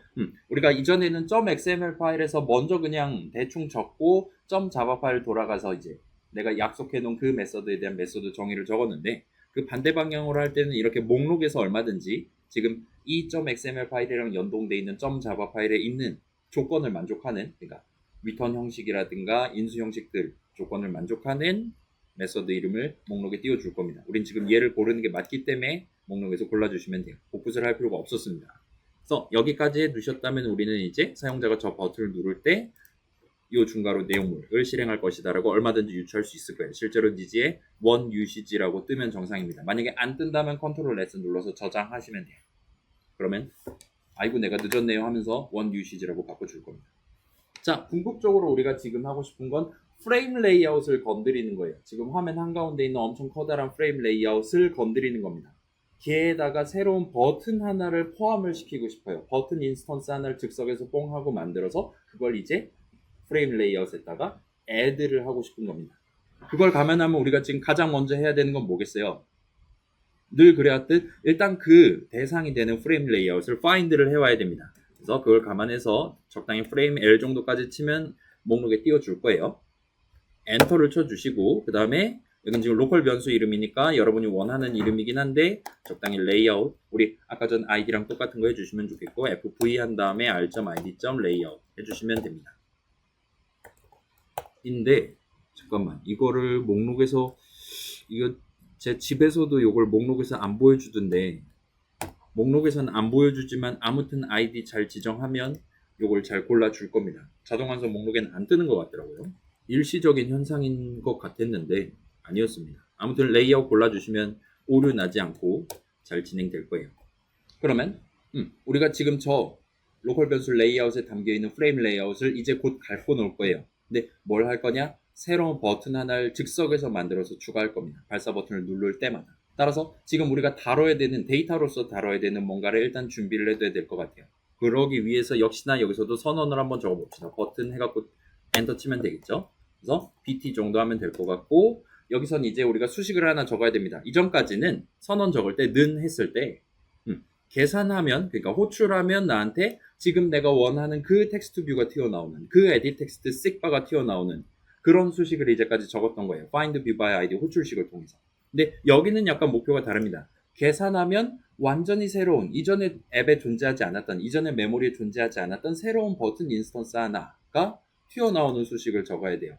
우리가 이전에는 .xml 파일에서 먼저 그냥 대충 적고 .java 파일 돌아가서 이제 내가 약속해 놓은 그 메서드에 대한 메서드 정의를 적었는데 그 반대 방향으로 할 때는 이렇게 목록에서 얼마든지 지금 이 .xml 파일이랑 연동되어 있는 .java 파일에 있는 조건을 만족하는 그러니까 리턴 형식이라든가 인수 형식들 조건을 만족하는 메서드 이름을 목록에 띄워줄 겁니다. 우린 지금 얘를 고르는 게 맞기 때문에 목록에서 골라주시면 돼요. 복붙을 할 필요가 없었습니다. 그래서 여기까지 해두셨다면 우리는 이제 사용자가 저 버튼을 누를 때 이 중괄호 내용물을 실행할 것이다라고 얼마든지 유추할 수 있을 거예요. 실제로 니지에 원 유시지라고 뜨면 정상입니다. 만약에 안 뜬다면 컨트롤 S 눌러서 저장하시면 돼요. 그러면 아이고 내가 늦었네요 하면서 원 유시지라고 바꿔줄 겁니다. 자, 궁극적으로 우리가 지금 하고 싶은 건 프레임 레이아웃을 건드리는 거예요. 지금 화면 한가운데 있는 엄청 커다란 프레임 레이아웃을 건드리는 겁니다. 걔에다가 새로운 버튼 하나를 포함을 시키고 싶어요. 버튼 인스턴스 하나를 즉석에서 뽕 하고 만들어서 그걸 이제 프레임 레이아웃에다가 add를 하고 싶은 겁니다. 그걸 감안하면 우리가 지금 가장 먼저 해야 되는 건 뭐겠어요? 늘 그래왔듯 일단 그 대상이 되는 프레임 레이아웃을 find를 해와야 됩니다. 그래서 그걸 감안해서 적당히 프레임 L 정도까지 치면 목록에 띄워줄 거예요. 엔터를 쳐주시고 그 다음에 여긴 지금 로컬 변수 이름이니까 여러분이 원하는 이름이긴 한데 적당히 레이아웃 우리 아까 전 id랑 똑같은 거 해주시면 좋겠고 fv 한 다음에 r.id.layout 해주시면 됩니다. 인데 잠깐만 이거를 목록에서 이거 제 집에서도 이걸 목록에서 안 보여주던데 목록에서는 안 보여주지만 아무튼 아이디 잘 지정하면 이걸 잘 골라줄 겁니다. 자동 완성 목록에는 안 뜨는 것 같더라고요. 일시적인 현상인 것 같았는데 아니었습니다. 아무튼 레이아웃 골라주시면 오류 나지 않고 잘 진행될 거예요. 그러면 우리가 지금 저 로컬 변수 레이아웃에 담겨있는 프레임 레이아웃을 이제 곧 갖고 놀 거예요. 근데 뭘 할 거냐? 새로운 버튼 하나를 즉석에서 만들어서 추가할 겁니다. 발사 버튼을 누를 때마다. 따라서 지금 우리가 다뤄야 되는, 데이터로서 다뤄야 되는 뭔가를 일단 준비를 해둬야 될 것 같아요. 그러기 위해서 역시나 여기서도 선언을 한번 적어봅시다. 버튼 해갖고 엔터 치면 되겠죠. 그래서 BT 정도 하면 될 것 같고, 여기선 이제 우리가 수식을 하나 적어야 됩니다. 이전까지는 선언 적을 때 는 했을 때 계산하면, 그러니까 호출하면 나한테 지금 내가 원하는 그 텍스트 뷰가 튀어나오는, 그 에디 텍스트 섹바가 튀어나오는 그런 수식을 이제까지 적었던 거예요. find view by id 호출식을 통해서. 근데 여기는 약간 목표가 다릅니다. 계산하면 완전히 새로운, 이전에 앱에 존재하지 않았던, 이전에 메모리에 존재하지 않았던 새로운 버튼 인스턴스 하나가 튀어나오는 수식을 적어야 돼요.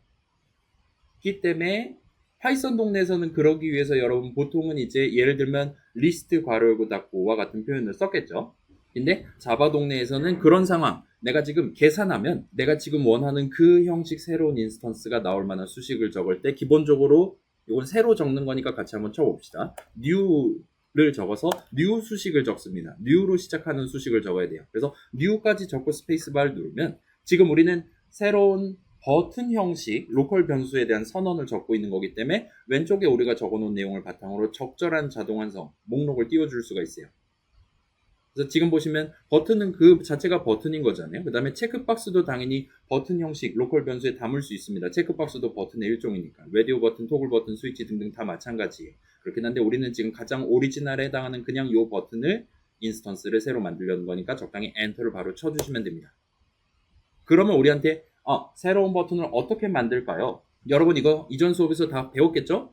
그렇기 때문에 파이썬 동네에서는 그러기 위해서 여러분 보통은 이제 예를 들면 리스트 괄호 열고 닫고와 같은 표현을 썼겠죠. 근데 자바 동네에서는 그런 상황, 내가 지금 계산하면 내가 지금 원하는 그 형식 새로운 인스턴스가 나올 만한 수식을 적을 때 기본적으로 이건 새로 적는 거니까 같이 한번 쳐봅시다. new를 적어서 new 수식을 적습니다. new로 시작하는 수식을 적어야 돼요. 그래서 new까지 적고 스페이스바를 누르면 지금 우리는 새로운 버튼 형식, 로컬 변수에 대한 선언을 적고 있는 거기 때문에 왼쪽에 우리가 적어놓은 내용을 바탕으로 적절한 자동 완성, 목록을 띄워줄 수가 있어요. 그래서 지금 보시면 버튼은 그 자체가 버튼인 거잖아요. 그 다음에 체크박스도 당연히 버튼 형식, 로컬 변수에 담을 수 있습니다. 체크박스도 버튼의 일종이니까. 라디오 버튼, 토글 버튼, 스위치 등등 다 마찬가지예요. 그렇긴 한데 우리는 지금 가장 오리지널에 해당하는 그냥 이 버튼을 인스턴스를 새로 만들려는 거니까 적당히 엔터를 바로 쳐주시면 됩니다. 그러면 우리한테 새로운 버튼을 어떻게 만들까요? 여러분 이거 이전 수업에서 다 배웠겠죠?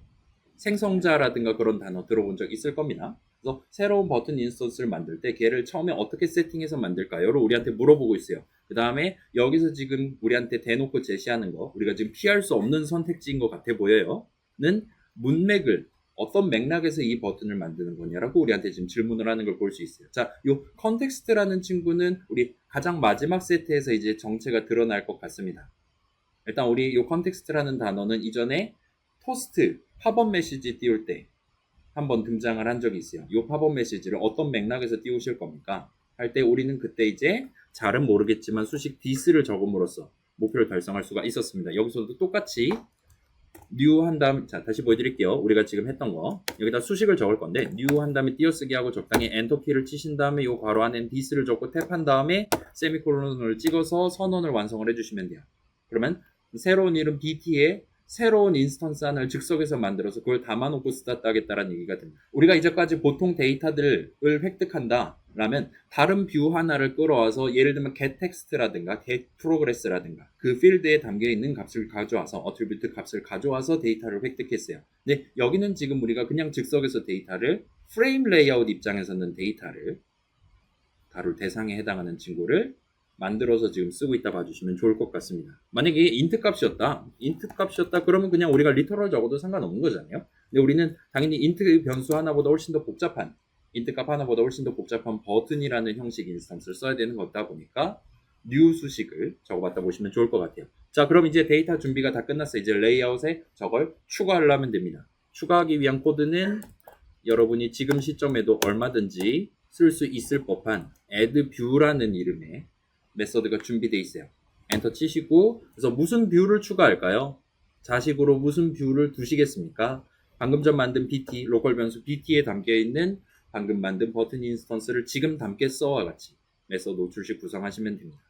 생성자라든가 그런 단어 들어본 적 있을 겁니다. 그래서 새로운 버튼 인스턴스를 만들 때 걔를 처음에 어떻게 세팅해서 만들까요?를 우리한테 물어보고 있어요. 그 다음에 여기서 지금 우리한테 대놓고 제시하는 거, 우리가 지금 피할 수 없는 선택지인 것 같아 보여요. 는 문맥을 어떤 맥락에서 이 버튼을 만드는 거냐라고 우리한테 지금 질문을 하는 걸 볼 수 있어요. 자, 요 컨텍스트라는 친구는 우리 가장 마지막 세트에서 이제 정체가 드러날 것 같습니다. 일단 우리 요 컨텍스트라는 단어는 이전에 토스트 팝업 메시지 띄울 때 한번 등장을 한 적이 있어요. 요 팝업 메시지를 어떤 맥락에서 띄우실 겁니까? 할 때 우리는 그때 이제 잘은 모르겠지만 수식 this를 적음으로써 목표를 달성할 수가 있었습니다. 여기서도 똑같이 new 한 다음, 자 다시 보여드릴게요. 우리가 지금 했던 거 여기다 수식을 적을 건데 new 한 다음에 띄어쓰기 하고 적당히 엔터 키를 치신 다음에 요 괄호 안에 this를 적고 탭한 다음에 세미콜론을 찍어서 선언을 완성을 해주시면 돼요. 그러면 새로운 이름 bt에 새로운 인스턴스 하나를 즉석에서 만들어서 그걸 담아놓고 스타트 하겠다라는 얘기가 됩니다. 우리가 이제까지 보통 데이터들을 획득한다 라면 다른 뷰 하나를 끌어와서 예를 들면 getText라든가 getProgress라든가 그 필드에 담겨있는 값을 가져와서 attribute 값을 가져와서 데이터를 획득했어요. 근데 여기는 지금 우리가 그냥 즉석에서 데이터를 프레임 레이아웃 입장에서는 데이터를 다룰 대상에 해당하는 친구를 만들어서 지금 쓰고 있다 봐주시면 좋을 것 같습니다. 만약에 인트 값이었다 그러면 그냥 우리가 리터럴 적어도 상관없는 거잖아요. 근데 우리는 당연히 인트 변수 하나보다 훨씬 더 복잡한 인트 값 하나보다 훨씬 더 복잡한 버튼이라는 형식 인스턴스를 써야 되는 거다 보니까 new 수식을 적어봤다 보시면 좋을 것 같아요. 자, 그럼 이제 데이터 준비가 다 끝났어요. 이제 레이아웃에 저걸 추가하려면 됩니다. 추가하기 위한 코드는 여러분이 지금 시점에도 얼마든지 쓸 수 있을 법한 addView라는 이름의 메서드가 준비되어 있어요. 엔터 치시고 그래서 무슨 뷰를 추가할까요? 자식으로 무슨 뷰를 두시겠습니까? 방금 전 만든 BT, 로컬 변수 BT에 담겨있는 방금 만든 버튼 인스턴스를 지금 담겠어와 같이 메서드 노출식 구성하시면 됩니다.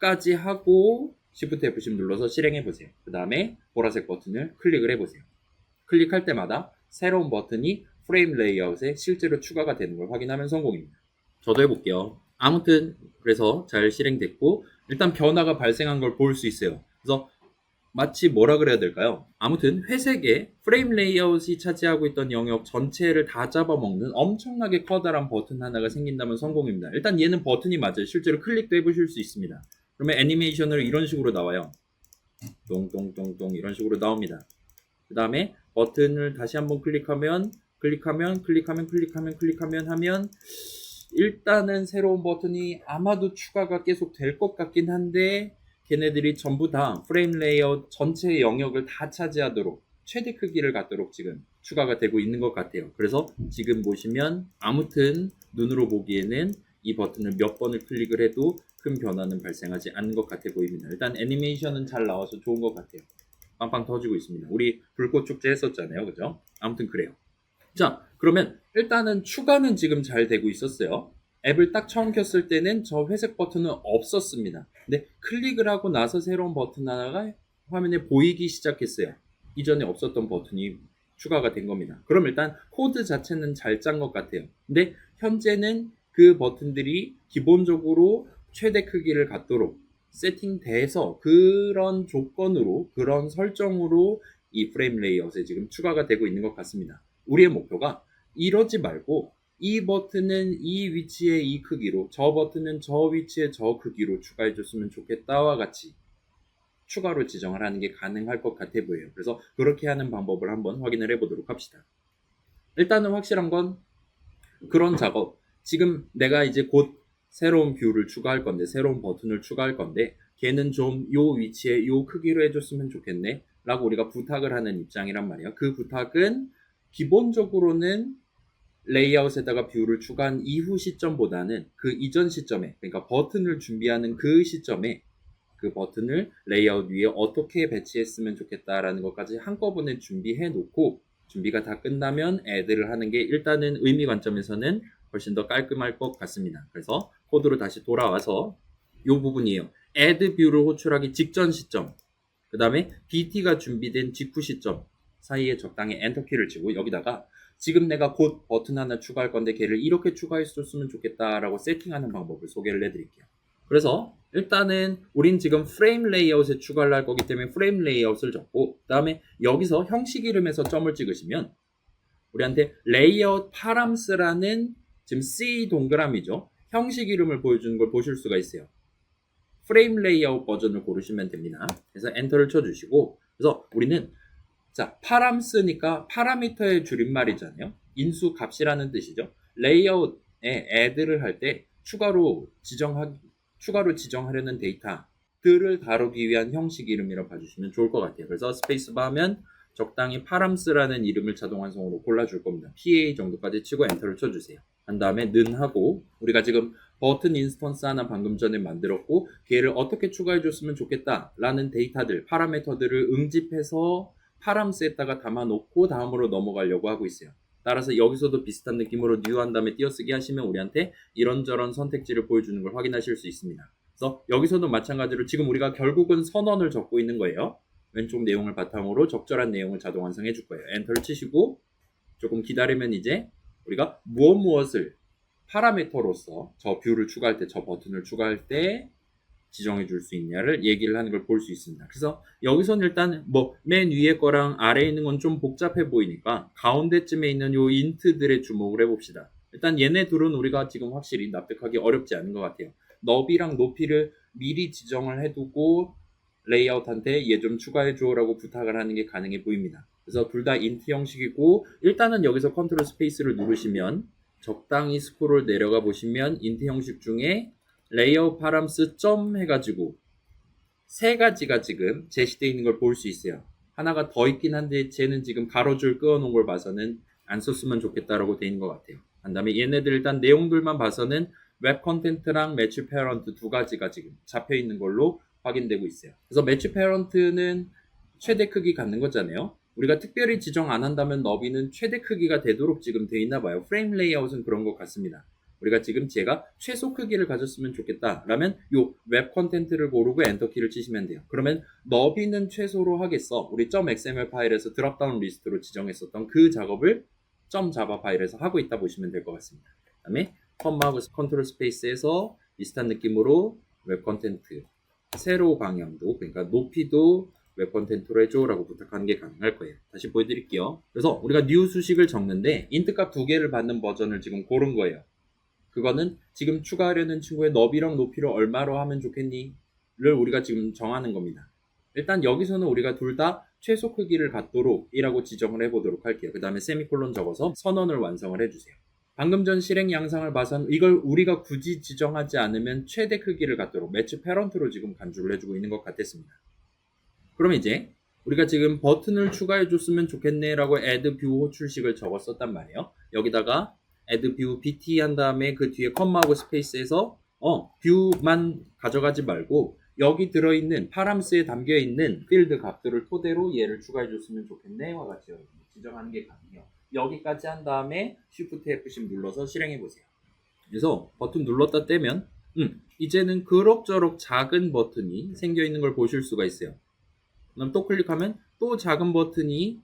까지 하고 Shift F10 눌러서 실행해 보세요. 그 다음에 보라색 버튼을 클릭을 해보세요. 클릭할 때마다 새로운 버튼이 프레임 레이아웃에 실제로 추가가 되는 걸 확인하면 성공입니다. 저도 해볼게요. 아무튼 그래서 잘 실행됐고 일단 변화가 발생한 걸 볼 수 있어요. 그래서 마치 뭐라 그래야 될까요? 아무튼 회색의 프레임 레이아웃이 차지하고 있던 영역 전체를 다 잡아먹는 엄청나게 커다란 버튼 하나가 생긴다면 성공입니다. 일단 얘는 버튼이 맞아요. 실제로 클릭도 해보실 수 있습니다. 그러면 애니메이션으로 이런 식으로 나와요. 똥똥똥똥 이런 식으로 나옵니다. 그 다음에 버튼을 다시 한번 클릭하면 하면 일단은 새로운 버튼이 아마도 추가가 계속 될 것 같긴 한데 걔네들이 전부 다 프레임 레이아웃 전체의 영역을 다 차지하도록 최대 크기를 갖도록 지금 추가가 되고 있는 것 같아요. 그래서 지금 보시면 아무튼 눈으로 보기에는 이 버튼을 몇 번을 클릭을 해도 큰 변화는 발생하지 않는 것 같아 보입니다. 일단 애니메이션은 잘 나와서 좋은 것 같아요. 빵빵 터지고 있습니다. 우리 불꽃 축제 했었잖아요. 그죠? 아무튼 그래요. 자, 그러면 일단은 추가는 지금 잘 되고 있었어요. 앱을 딱 처음 켰을 때는 저 회색 버튼은 없었습니다. 근데 클릭을 하고 나서 새로운 버튼 하나가 화면에 보이기 시작했어요. 이전에 없었던 버튼이 추가가 된 겁니다. 그럼 일단 코드 자체는 잘 짠 것 같아요. 근데 현재는 그 버튼들이 기본적으로 최대 크기를 갖도록 세팅돼서 그런 조건으로, 그런 설정으로 이 프레임 레이아웃에 지금 추가가 되고 있는 것 같습니다. 우리의 목표가 이러지 말고 이 버튼은 이 위치에 이 크기로, 저 버튼은 저 위치에 저 크기로 추가해 줬으면 좋겠다와 같이 추가로 지정을 하는 게 가능할 것 같아 보여요. 그래서 그렇게 하는 방법을 한번 확인을 해보도록 합시다. 일단은 확실한 건 그런 작업, 지금 내가 이제 곧 새로운 뷰를 추가할 건데, 새로운 버튼을 추가할 건데 걔는 좀 요 위치에 요 크기로 해줬으면 좋겠네 라고 우리가 부탁을 하는 입장이란 말이에요. 그 부탁은 기본적으로는 레이아웃에다가 뷰를 추가한 이후 시점보다는 그 이전 시점에, 그러니까 버튼을 준비하는 그 시점에 그 버튼을 레이아웃 위에 어떻게 배치했으면 좋겠다라는 것까지 한꺼번에 준비해 놓고 준비가 다 끝나면 애드를 하는 게 일단은 의미 관점에서는 훨씬 더 깔끔할 것 같습니다. 그래서 코드로 다시 돌아와서 이 부분이에요. 애드 뷰를 호출하기 직전 시점, 그 다음에 BT가 준비된 직후 시점 사이에 적당히 엔터키를 치고 여기다가 지금 내가 곧 버튼 하나 추가할 건데 걔를 이렇게 추가했었으면 좋겠다라고 세팅하는 방법을 소개를 해드릴게요. 그래서 일단은 우린 지금 프레임 레이아웃에 추가를 할 거기 때문에 프레임 레이아웃을 적고 그 다음에 여기서 형식 이름에서 점을 찍으시면 우리한테 레이아웃 파람스라는 지금 C 동그라미죠. 형식 이름을 보여주는 걸 보실 수가 있어요. 프레임 레이아웃 버전을 고르시면 됩니다. 그래서 엔터를 쳐주시고 그래서 우리는 자, 파람스니까 파라미터의 줄임말이잖아요. 인수 값이라는 뜻이죠. 레이아웃에 애드를 할 때 추가로 지정하려는 데이터들을 다루기 위한 형식 이름이라고 봐주시면 좋을 것 같아요. 그래서 스페이스바 하면 적당히 파람스라는 이름을 자동 완성으로 골라줄 겁니다. PA 정도까지 치고 엔터를 쳐주세요. 한 다음에 는 하고 우리가 지금 버튼 인스턴스 하나 방금 전에 만들었고 걔를 어떻게 추가해줬으면 좋겠다라는 데이터들, 파라미터들을 응집해서 파람스에다가 담아놓고 다음으로 넘어가려고 하고 있어요. 따라서 여기서도 비슷한 느낌으로 new 한 다음에 띄어쓰기 하시면 우리한테 이런저런 선택지를 보여주는 걸 확인하실 수 있습니다. 그래서 여기서도 마찬가지로 지금 우리가 결국은 선언을 적고 있는 거예요. 왼쪽 내용을 바탕으로 적절한 내용을 자동 완성해 줄 거예요. 엔터를 치시고 조금 기다리면 이제 우리가 무엇을 파라미터로서 저 뷰를 추가할 때, 저 버튼을 추가할 때 지정해 줄 수 있냐를 얘기를 하는 걸 볼 수 있습니다. 그래서 여기서는 일단 뭐 맨 위에 거랑 아래에 있는 건 좀 복잡해 보이니까 가운데쯤에 있는 요 인트들에 주목을 해봅시다. 일단 얘네 둘은 우리가 지금 확실히 납득하기 어렵지 않은 것 같아요. 너비랑 높이를 미리 지정을 해두고 레이아웃한테 얘 좀 추가해줘 라고 부탁을 하는 게 가능해 보입니다. 그래서 둘 다 인트 형식이고 일단은 여기서 컨트롤 스페이스를 누르시면 적당히 스크롤 내려가 보시면 인트 형식 중에 레이아웃 파람스 점 해가지고 세 가지가 지금 제시되어 있는 걸 볼 수 있어요. 하나가 더 있긴 한데 쟤는 지금 가로줄 그어놓은 걸 봐서는 안 썼으면 좋겠다라고 되어 있는 것 같아요. 그 다음에 얘네들 일단 내용들만 봐서는 웹 컨텐트랑 매치 페런트 두 가지가 지금 잡혀 있는 걸로 확인되고 있어요. 그래서 매치 페런트는 최대 크기 갖는 거잖아요. 우리가 특별히 지정 안 한다면 너비는 최대 크기가 되도록 지금 돼 있나 봐요. 프레임 레이아웃은 그런 것 같습니다. 우리가 지금 제가 최소 크기를 가졌으면 좋겠다 라면 요 웹 컨텐트를 고르고 엔터키를 치시면 돼요. 그러면 너비는 최소로 하겠어. 우리 .xml 파일에서 드롭다운 리스트로 지정했었던 그 작업을 .java 파일에서 하고 있다 보시면 될 것 같습니다. 그 다음에 컴마하고 컨트롤 스페이스에서 비슷한 느낌으로 웹 컨텐트 세로 방향도, 그러니까 높이도 웹 컨텐트로 해줘라고 부탁하는 게 가능할 거예요. 다시 보여드릴게요. 그래서 우리가 new 수식을 적는데 int 값 두 개를 받는 버전을 지금 고른 거예요. 그거는 지금 추가하려는 친구의 너비랑 높이를 얼마로 하면 좋겠니? 를 우리가 지금 정하는 겁니다. 일단 여기서는 우리가 둘 다 최소 크기를 갖도록 이라고 지정을 해보도록 할게요. 그 다음에 세미콜론 적어서 선언을 완성을 해주세요. 방금 전 실행 양상을 봐선 이걸 우리가 굳이 지정하지 않으면 최대 크기를 갖도록 매치 페런트로 지금 간주를 해주고 있는 것 같았습니다. 그럼 이제 우리가 지금 버튼을 추가해 줬으면 좋겠네 라고 add view 호출식을 적었었단 말이에요. 여기다가 add view bt 한 다음에 그 뒤에 컴마하고 스페이스에서 뷰만 가져가지 말고 여기 들어있는 파람스에 담겨있는 필드 값들을 토대로 얘를 추가해 줬으면 좋겠네와 같이 지정하는 게 가능해요. 여기까지 한 다음에 Shift F10 눌러서 실행해 보세요. 그래서 버튼 눌렀다 떼면 이제는 그럭저럭 작은 버튼이 생겨 있는 걸 보실 수가 있어요. 그럼 또 클릭하면 또 작은 버튼이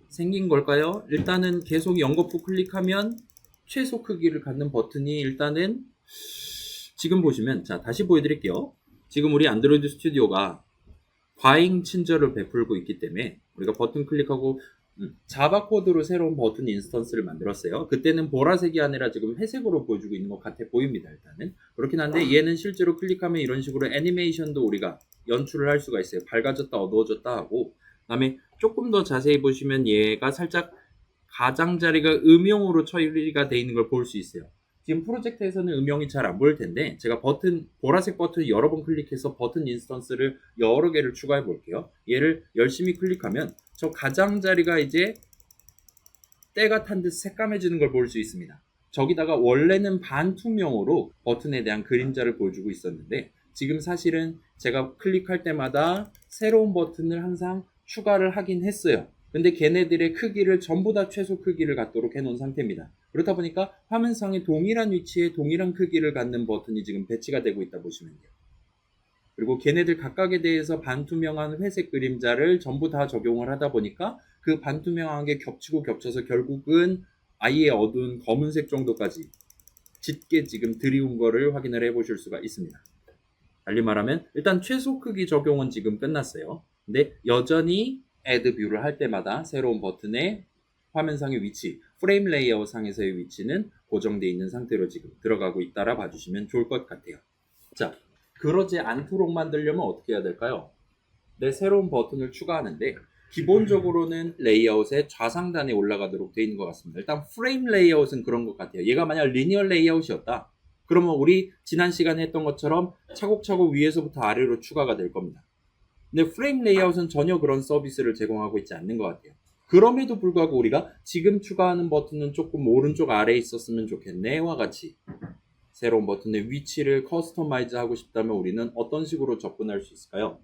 생긴 걸까요? 일단은 계속 연거푸 클릭하면 최소 크기를 갖는 버튼이 일단은 지금 보시면 자 다시 보여드릴게요. 지금 우리 안드로이드 스튜디오가 과잉 친절을 베풀고 있기 때문에 우리가 버튼 클릭하고 자바 코드로 새로운 버튼 인스턴스를 만들었어요. 그때는 보라색이 아니라 지금 회색으로 보여주고 있는 것 같아 보입니다. 일단은 그렇긴 한데 얘는 실제로 클릭하면 이런 식으로 애니메이션도 우리가 연출을 할 수가 있어요. 밝아졌다 어두워졌다 하고 그 다음에 조금 더 자세히 보시면 얘가 살짝 가장자리가 음영으로 처리가 되어 있는 걸 볼 수 있어요. 지금 프로젝트에서는 음영이 잘 안 보일 텐데 제가 보라색 버튼 여러 번 클릭해서 버튼 인스턴스를 여러 개를 추가해 볼게요. 얘를 열심히 클릭하면 저 가장자리가 이제 때가 탄 듯 새까매지는 걸 볼 수 있습니다. 저기다가 원래는 반투명으로 버튼에 대한 그림자를 보여주고 있었는데 지금 사실은 제가 클릭할 때마다 새로운 버튼을 항상 추가를 하긴 했어요. 근데 걔네들의 크기를 전부 다 최소 크기를 갖도록 해놓은 상태입니다. 그렇다 보니까 화면상에 동일한 위치에 동일한 크기를 갖는 버튼이 지금 배치가 되고 있다 보시면 돼요. 그리고 걔네들 각각에 대해서 반투명한 회색 그림자를 전부 다 적용을 하다 보니까 그 반투명한 게 겹치고 겹쳐서 결국은 아예 어두운 검은색 정도까지 짙게 지금 들이운 거를 확인을 해 보실 수가 있습니다. 달리 말하면 일단 최소 크기 적용은 지금 끝났어요. 근데 여전히 Add 뷰를 할 때마다 새로운 버튼의 화면상의 위치, 프레임 레이아웃 상에서의 위치는 고정되어 있는 상태로 지금 들어가고 있다라 봐주시면 좋을 것 같아요. 자, 그러지 않도록 만들려면 어떻게 해야 될까요? 내 새로운 버튼을 추가하는데 기본적으로는 레이아웃의 좌상단에 올라가도록 되어 있는 것 같습니다. 일단 프레임 레이아웃은 그런 것 같아요. 얘가 만약 리니어 레이아웃이었다. 그러면 우리 지난 시간에 했던 것처럼 차곡차곡 위에서부터 아래로 추가가 될 겁니다. 근데 프레임 레이아웃은 전혀 그런 서비스를 제공하고 있지 않는 것 같아요. 그럼에도 불구하고 우리가 지금 추가하는 버튼은 조금 오른쪽 아래에 있었으면 좋겠네와 같이 새로운 버튼의 위치를 커스터마이즈 하고 싶다면 우리는 어떤 식으로 접근할 수 있을까요?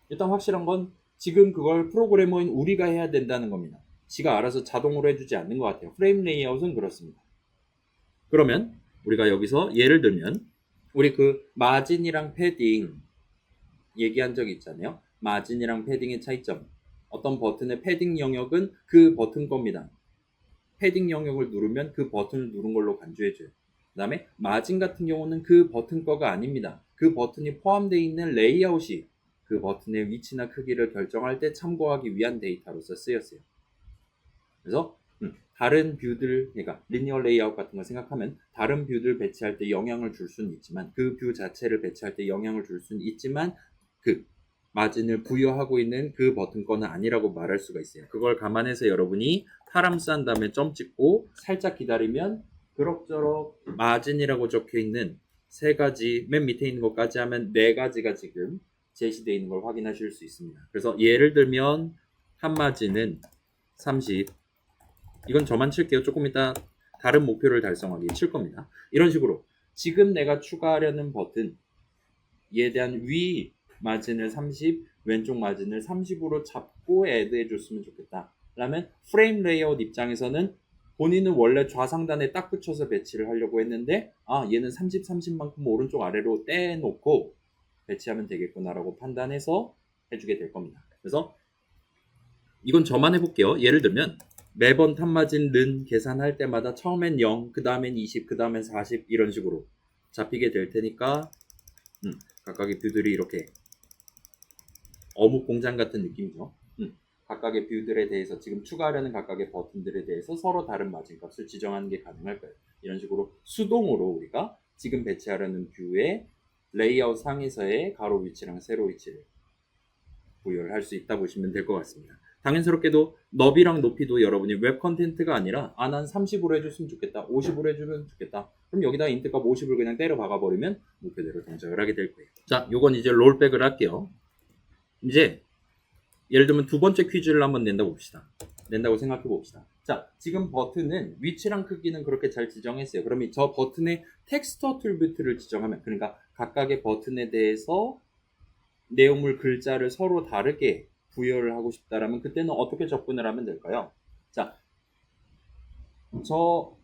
일단 확실한 건 지금 그걸 프로그래머인 우리가 해야 된다는 겁니다. 지가 알아서 자동으로 해주지 않는 것 같아요. 프레임 레이아웃은 그렇습니다. 그러면 우리가 여기서 예를 들면 우리 그 마진이랑 패딩 얘기한 적 있잖아요. 마진이랑 패딩의 차이점. 어떤 버튼의 패딩 영역은 그 버튼 겁니다. 패딩 영역을 누르면 그 버튼을 누른 걸로 간주해줘요. 그 다음에 마진 같은 경우는 그 버튼 거가 아닙니다. 그 버튼이 포함되어 있는 레이아웃이 그 버튼의 위치나 크기를 결정할 때 참고하기 위한 데이터로서 쓰였어요. 그래서 다른 뷰들, 그러니까 리니어 레이아웃 같은 걸 생각하면 다른 뷰들 배치할 때 영향을 줄 수는 있지만 그 뷰 자체를 배치할 때 영향을 줄 수는 있지만 그 마진을 부여하고 있는 그 버튼 거는 아니라고 말할 수가 있어요. 그걸 감안해서 여러분이 파람스 한 다음에 점 찍고 살짝 기다리면 그럭저럭 마진이라고 적혀 있는 세 가지, 맨 밑에 있는 것까지 하면 네 가지가 지금 제시되어 있는 걸 확인하실 수 있습니다. 그래서 예를 들면 한 마진은 30, 이건 저만 칠게요. 조금 이따 다른 목표를 달성하기 칠 겁니다. 이런 식으로 지금 내가 추가하려는 버튼에 대한 위 마진을 30, 왼쪽 마진을 30으로 잡고 애드 해줬으면 좋겠다. 그러면 프레임 레이아웃 입장에서는 본인은 원래 좌상단에 딱 붙여서 배치를 하려고 했는데 얘는 30, 30만큼 오른쪽 아래로 떼놓고 배치하면 되겠구나라고 판단해서 해주게 될 겁니다. 그래서 이건 저만 해볼게요. 예를 들면 매번 탑마진는 계산할 때마다 처음엔 0, 그 다음엔 20, 그 다음엔 40 이런 식으로 잡히게 될 테니까 각각의 뷰들이 이렇게 어묵 공장 같은 느낌이죠. 각각의 뷰들에 대해서 지금 추가하려는 각각의 버튼들에 대해서 서로 다른 마진값을 지정하는 게 가능할 거예요. 이런 식으로 수동으로 우리가 지금 배치하려는 뷰의 레이아웃 상에서의 가로 위치랑 세로 위치를 부여를 할 수 있다 보시면 될 것 같습니다. 당연스럽게도 너비랑 높이도 여러분이 웹 컨텐츠가 아니라 난 30으로 해줬으면 좋겠다, 50으로 해주면 좋겠다. 그럼 여기다 인트값 50을 그냥 때려 박아버리면 목표대로 동작을 하게 될 거예요. 자, 요건 이제 롤백을 할게요. 이제 예를 들면 두 번째 퀴즈를 한번 낸다 봅시다. 낸다고 생각해 봅시다. 자, 지금 버튼은 위치랑 크기는 그렇게 잘 지정했어요. 그러면 저 버튼의 텍스트 어트리뷰트를 지정하면, 그러니까 각각의 버튼에 대해서 내용물 글자를 서로 다르게 부여를 하고 싶다라면 그때는 어떻게 접근을 하면 될까요? 자, 저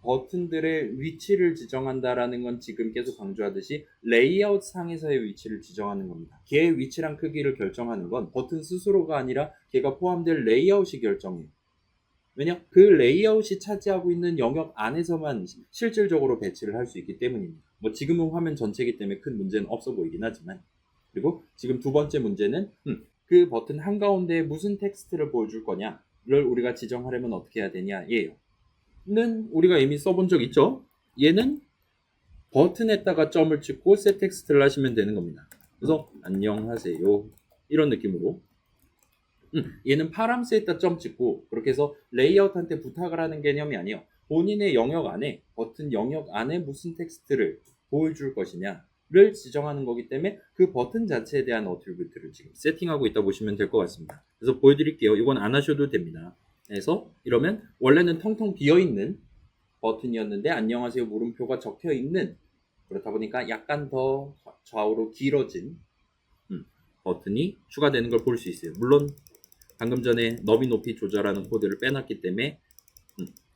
버튼들의 위치를 지정한다라는 건 지금 계속 강조하듯이 레이아웃 상에서의 위치를 지정하는 겁니다. 걔의 위치랑 크기를 결정하는 건 버튼 스스로가 아니라 걔가 포함될 레이아웃이 결정해요. 왜냐? 그 레이아웃이 차지하고 있는 영역 안에서만 실질적으로 배치를 할 수 있기 때문입니다. 뭐 지금은 화면 전체이기 때문에 큰 문제는 없어 보이긴 하지만, 그리고 지금 두 번째 문제는 그 버튼 한가운데에 무슨 텍스트를 보여줄 거냐를 우리가 지정하려면 어떻게 해야 되냐 예요. 는 우리가 이미 써본 적 있죠? 얘는 버튼에다가 점을 찍고 셋 텍스트를 하시면 되는 겁니다. 그래서 안녕하세요 이런 느낌으로 얘는 파람스에다 점 찍고 그렇게 해서 레이아웃한테 부탁을 하는 개념이 아니에요. 본인의 영역 안에 버튼 영역 안에 무슨 텍스트를 보여줄 것이냐를 지정하는 거기 때문에 그 버튼 자체에 대한 어트리뷰트를 지금 세팅하고 있다 보시면 될 것 같습니다. 그래서 보여드릴게요. 이건 안 하셔도 됩니다. 그래서 이러면 원래는 텅텅 비어있는 버튼이었는데 안녕하세요 물음표가 적혀있는, 그렇다 보니까 약간 더 좌우로 길어진 버튼이 추가되는 걸 볼 수 있어요. 물론 방금 전에 너비 높이 조절하는 코드를 빼놨기 때문에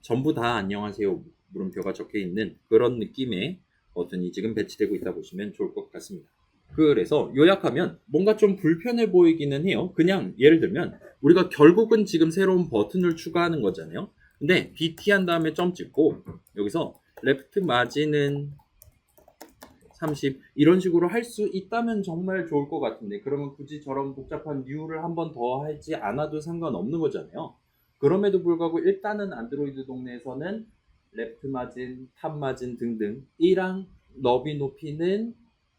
전부 다 안녕하세요 물음표가 적혀있는 그런 느낌의 버튼이 지금 배치되고 있다 보시면 좋을 것 같습니다. 그래서 요약하면 뭔가 좀 불편해 보이기는 해요. 그냥 예를 들면 우리가 결국은 지금 새로운 버튼을 추가하는 거잖아요. 근데 BT 한 다음에 점 찍고 여기서 레프트 마진은 30 이런 식으로 할 수 있다면 정말 좋을 것 같은데, 그러면 굳이 저런 복잡한 류를 한 번 더 하지 않아도 상관없는 거잖아요. 그럼에도 불구하고 일단은 안드로이드 동네에서는 레프트 마진, 탑 마진 등등 이랑 너비 높이는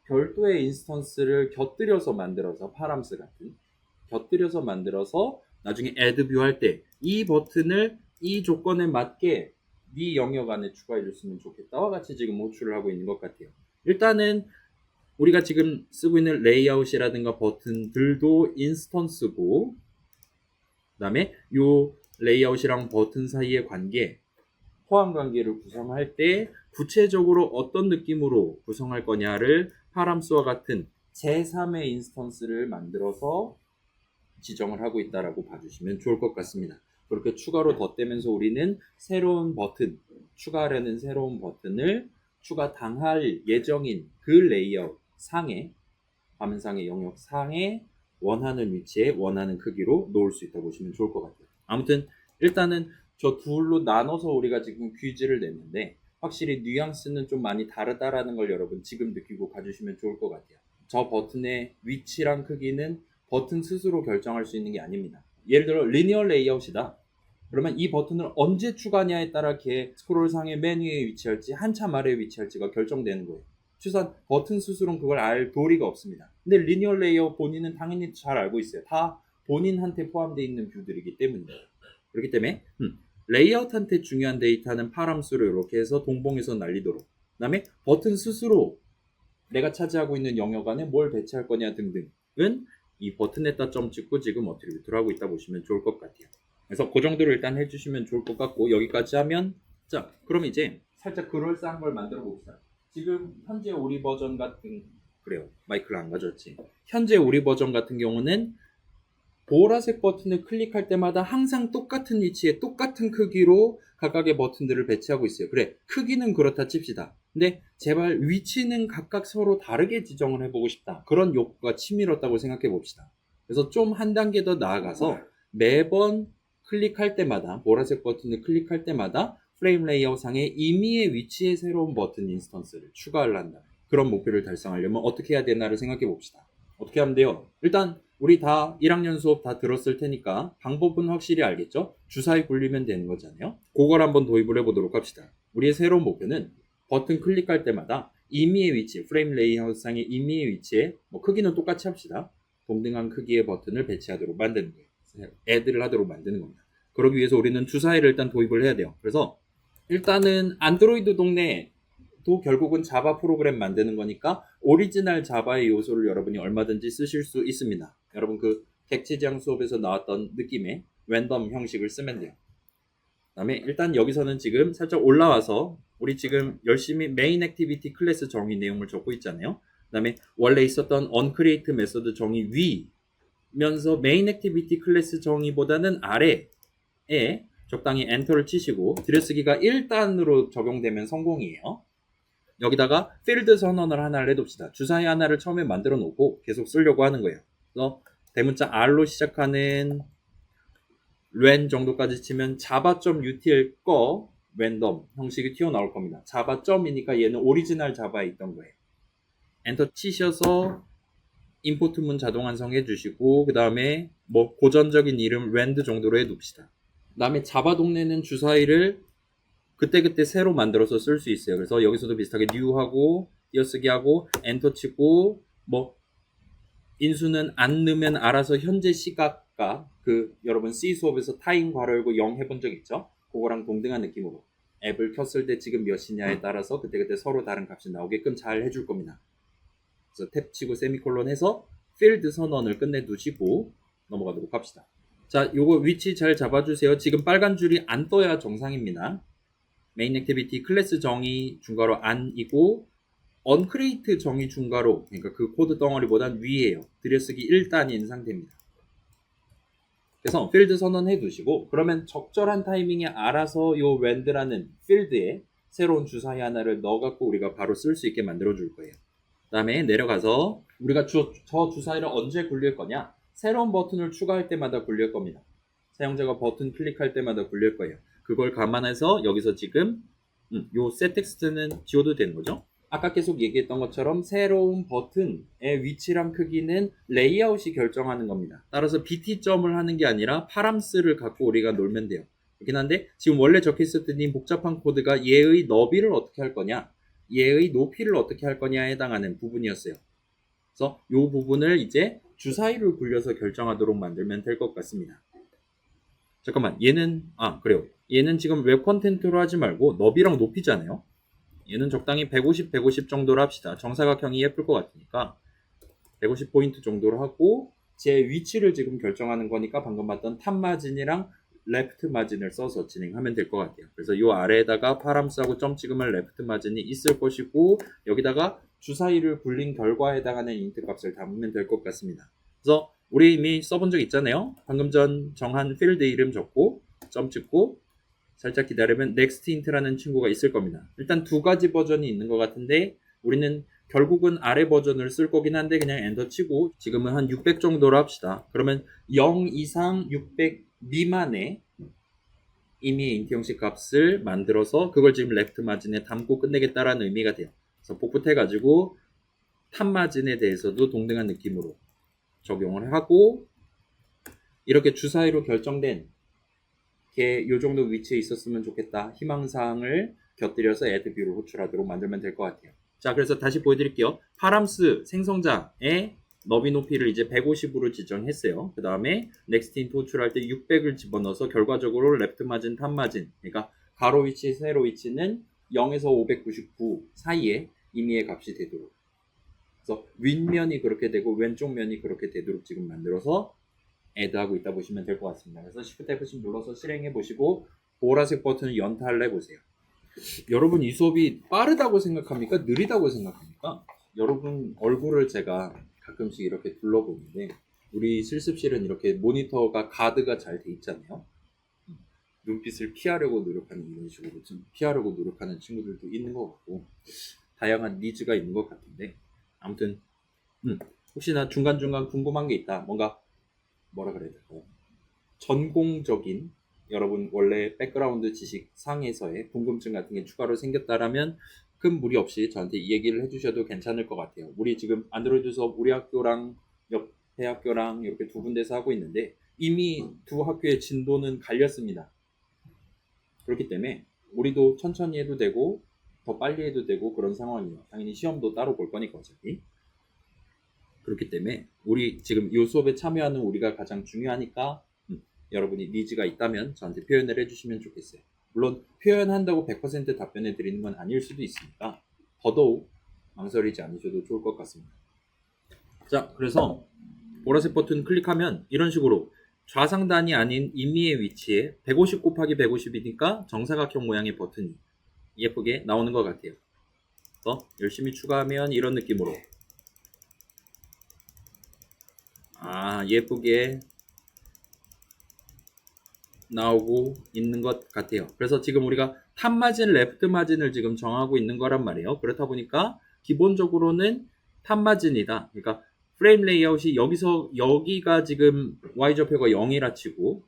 별도의 인스턴스를 곁들여서 만들어서 파람스 같은 곁들여서 만들어서 나중에 애드 뷰 할 때 이 버튼을 이 조건에 맞게 네 영역 안에 추가해 줬으면 좋겠다와 같이 지금 호출을 하고 있는 것 같아요. 일단은 우리가 지금 쓰고 있는 레이아웃이라든가 버튼들도 인스턴스고, 그 다음에 요 레이아웃이랑 버튼 사이의 관계, 포함 관계를 구성할 때 구체적으로 어떤 느낌으로 구성할 거냐를 파람스와 같은 제3의 인스턴스를 만들어서 지정을 하고 있다라고 봐주시면 좋을 것 같습니다. 그렇게 추가로 덧대면서 우리는 새로운 버튼, 추가하려는 새로운 버튼을 추가 당할 예정인 그 레이아웃 상에, 화면상의 영역 상에 원하는 위치에 원하는 크기로 놓을 수 있다고 보시면 좋을 것 같아요. 아무튼 일단은 저 둘로 나눠서 우리가 지금 퀴즈를 냈는데 확실히 뉘앙스는 좀 많이 다르다라는 걸 여러분 지금 느끼고 가주시면 좋을 것 같아요. 저 버튼의 위치랑 크기는 버튼 스스로 결정할 수 있는 게 아닙니다. 예를 들어 리니어 레이아웃이다. 그러면 이 버튼을 언제 추가하냐에 따라 걔 스크롤상의 메뉴에 위치할지 한참 아래에 위치할지가 결정되는 거예요. 추산 버튼 스스로는 그걸 알 도리가 없습니다. 근데 리니어 레이아웃 본인은 당연히 잘 알고 있어요. 다 본인한테 포함되어 있는 뷰들이기 때문이에요. 그렇기 때문에 레이아웃한테 중요한 데이터는 파람수로 이렇게 해서 동봉해서 날리도록, 그 다음에 버튼 스스로 내가 차지하고 있는 영역 안에 뭘 배치할 거냐 등등은 이 버튼에다 점 찍고 지금 어트리뷰트를 하고 있다 보시면 좋을 것 같아요. 그래서 그 정도로 일단 해주시면 좋을 것 같고, 여기까지 하면 자 그럼 이제 살짝 그럴싸한 걸 만들어 봅시다. 지금 현재 우리 버전 같은, 그래요 마이크를 안 가져왔지. 현재 우리 버전 같은 경우는 보라색 버튼을 클릭할 때마다 항상 똑같은 위치에 똑같은 크기로 각각의 버튼들을 배치하고 있어요. 그래, 크기는 그렇다 칩시다. 근데 제발 위치는 각각 서로 다르게 지정을 해보고 싶다. 그런 욕구가 치밀었다고 생각해 봅시다. 그래서 좀 한 단계 더 나아가서 매번 클릭할 때마다, 보라색 버튼을 클릭할 때마다 프레임 레이아웃 상에 임의의 위치에 새로운 버튼 인스턴스를 추가를 한다. 그런 목표를 달성하려면 어떻게 해야 되나를 생각해 봅시다. 어떻게 하면 돼요? 일단 우리 다 1학년 수업 다 들었을 테니까 방법은 확실히 알겠죠? 주사위 굴리면 되는 거잖아요. 그걸 한번 도입을 해보도록 합시다. 우리의 새로운 목표는 버튼 클릭할 때마다 임의의 위치, 프레임 레이아웃 상의 임의의 위치에 크기는 똑같이 합시다. 동등한 크기의 버튼을 배치하도록 만드는 거예요. 애드를 하도록 만드는 겁니다. 그러기 위해서 우리는 주사위를 일단 도입을 해야 돼요. 그래서 일단은 안드로이드 동네도 결국은 자바 프로그램 만드는 거니까 오리지널 자바의 요소를 여러분이 얼마든지 쓰실 수 있습니다. 여러분 그 객체지향 수업에서 나왔던 느낌의 랜덤 형식을 쓰면 돼요. 그다음에 일단 여기서는 지금 살짝 올라와서 우리 지금 열심히 메인 액티비티 클래스 정의 내용을 적고 있잖아요. 그다음에 원래 있었던 onCreate 메소드 정의 위면서 메인 액티비티 클래스 정의보다는 아래에 적당히 엔터를 치시고 들여쓰기가 1단으로 적용되면 성공이에요. 여기다가 필드 선언을 하나를 해둡시다. 주사위 하나를 처음에 만들어 놓고 계속 쓰려고 하는 거예요. 그래서 대문자 R로 시작하는 len 정도까지 치면 java.utl 거 랜덤 형식이 튀어나올 겁니다. java.이니까 얘는 오리지널 자바에 있던 거예요. 엔터 치셔서 임포트문 자동 완성해 주시고 그 다음에 뭐 고전적인 이름 rand 정도로 해둡시다. 그 다음에 자바 동네는 주사위를 그때그때 새로 만들어서 쓸 수 있어요. 그래서 여기서도 비슷하게 new 하고 띄어쓰기 하고 엔터 치고 뭐 인수는 안 넣으면 알아서 현재 시각과 그 여러분 C 수업에서 타임 괄호 열고 0 해본 적 있죠? 그거랑 동등한 느낌으로 앱을 켰을 때 지금 몇 시냐에 따라서 그때그때 서로 다른 값이 나오게끔 잘 해줄 겁니다. 그래서 탭 치고 세미콜론 해서 필드 선언을 끝내두시고 넘어가도록 합시다. 자, 요거 위치 잘 잡아주세요. 지금 빨간 줄이 안 떠야 정상입니다. 메인 액티비티 클래스 정의 중괄호 안이고 onCreate 정의 중괄호, 그러니까 그 코드 덩어리보단 위에요. 들여쓰기 1단인 상태입니다. 그래서 필드 선언해 두시고 그러면 적절한 타이밍에 알아서 요 rand라는 필드에 새로운 주사위 하나를 넣어갖고 우리가 바로 쓸 수 있게 만들어 줄 거예요. 그 다음에 내려가서 우리가 저 주사위를 언제 굴릴 거냐? 새로운 버튼을 추가할 때마다 굴릴 겁니다. 사용자가 버튼 클릭할 때마다 굴릴 거예요. 그걸 감안해서 여기서 지금 요 setText는 지워도 되는 거죠. 아까 계속 얘기했던 것처럼 새로운 버튼의 위치랑 크기는 레이아웃이 결정하는 겁니다. 따라서 BT점을 하는 게 아니라 파람스를 갖고 우리가 놀면 돼요. 그렇긴 한데 지금 원래 적혀 있었던 이 복잡한 코드가 얘의 너비를 어떻게 할 거냐, 얘의 높이를 어떻게 할 거냐에 해당하는 부분이었어요. 그래서 이 부분을 이제 주사위를 굴려서 결정하도록 만들면 될 것 같습니다. 잠깐만, 얘는 그래요. 얘는 지금 웹 컨텐트로 하지 말고 너비랑 높이잖아요. 얘는 적당히 150, 150 정도로 합시다. 정사각형이 예쁠 것 같으니까 150포인트 정도로 하고 제 위치를 지금 결정하는 거니까 방금 봤던 탑 마진이랑 레프트 마진을 써서 진행하면 될 것 같아요. 그래서 이 아래에다가 파람스하고 점 찍으면 레프트 마진이 있을 것이고 여기다가 주사위를 굴린 결과에 해당하는 인트 값을 담으면 될 것 같습니다. 그래서 우리 이미 써본 적 있잖아요. 방금 전 정한 필드 이름 적고 점 찍고 살짝 기다리면 next int라는 친구가 있을 겁니다. 일단 두 가지 버전이 있는 것 같은데 우리는 결국은 아래 버전을 쓸 거긴 한데 그냥 엔터 치고 지금은 한 600 정도로 합시다. 그러면 0 이상 600 미만의 이미 인트 형식 값을 만들어서 그걸 지금 레프트 마진에 담고 끝내겠다라는 의미가 돼요. 그래서 복붙해가지고 탑 마진에 대해서도 동등한 느낌으로 적용을 하고 이렇게 주사위로 결정된 요 정도 위치에 있었으면 좋겠다 희망사항을 곁들여서 add 뷰를 호출하도록 만들면 될 것 같아요. 자, 그래서 다시 보여드릴게요. 파람스 생성자의 너비 높이를 이제 150으로 지정했어요. 그 다음에 next int 호출할 때 600을 집어넣어서 결과적으로 left margin, top margin, 그러니까 가로 위치, 세로 위치는 0에서 599 사이에 임의의 값이 되도록, 그래서 윗면이 그렇게 되고 왼쪽 면이 그렇게 되도록 지금 만들어서 add하고 있다 보시면 될 것 같습니다. 그래서 Shift F10 눌러서 실행해 보시고 보라색 버튼을 연타를 해보세요. 여러분 이 수업이 빠르다고 생각합니까? 느리다고 생각합니까? 여러분 얼굴을 제가 가끔씩 이렇게 둘러보는데 우리 실습실은 이렇게 모니터가 가드가 잘 돼 있잖아요. 눈빛을 피하려고 노력하는 이런 식으로 좀 피하려고 노력하는 친구들도 있는 것 같고 다양한 니즈가 있는 것 같은데 아무튼 혹시나 중간중간 궁금한 게 있다, 뭔가 뭐라 그래야 될까요? 전공적인 여러분 원래 백그라운드 지식 상에서의 궁금증 같은 게 추가로 생겼다라면 큰 무리 없이 저한테 얘기를 해주셔도 괜찮을 것 같아요. 우리 지금 안드로이드 수업 우리 학교랑 옆에 학교랑 이렇게 두 군데서 하고 있는데 이미 두 학교의 진도는 갈렸습니다. 그렇기 때문에 우리도 천천히 해도 되고 더 빨리 해도 되고 그런 상황이에요. 당연히 시험도 따로 볼 거니까 어차피. 그렇기 때문에 우리 지금 이 수업에 참여하는 우리가 가장 중요하니까 여러분이 니즈가 있다면 저한테 표현을 해주시면 좋겠어요. 물론 표현한다고 100% 답변해 드리는 건 아닐 수도 있으니까 더더욱 망설이지 않으셔도 좋을 것 같습니다. 자, 그래서 보라색 버튼 클릭하면 이런 식으로 좌상단이 아닌 임의의 위치에 150 곱하기 150이니까 정사각형 모양의 버튼이 예쁘게 나오는 것 같아요. 그래서 열심히 추가하면 이런 느낌으로 예쁘게 나오고 있는 것 같아요. 그래서 지금 우리가 탑 마진, 레프트 마진을 지금 정하고 있는 거란 말이에요. 그렇다 보니까 기본적으로는 탑 마진이다. 그러니까 프레임 레이아웃이 여기가 지금 Y 좌표가 0이라 치고,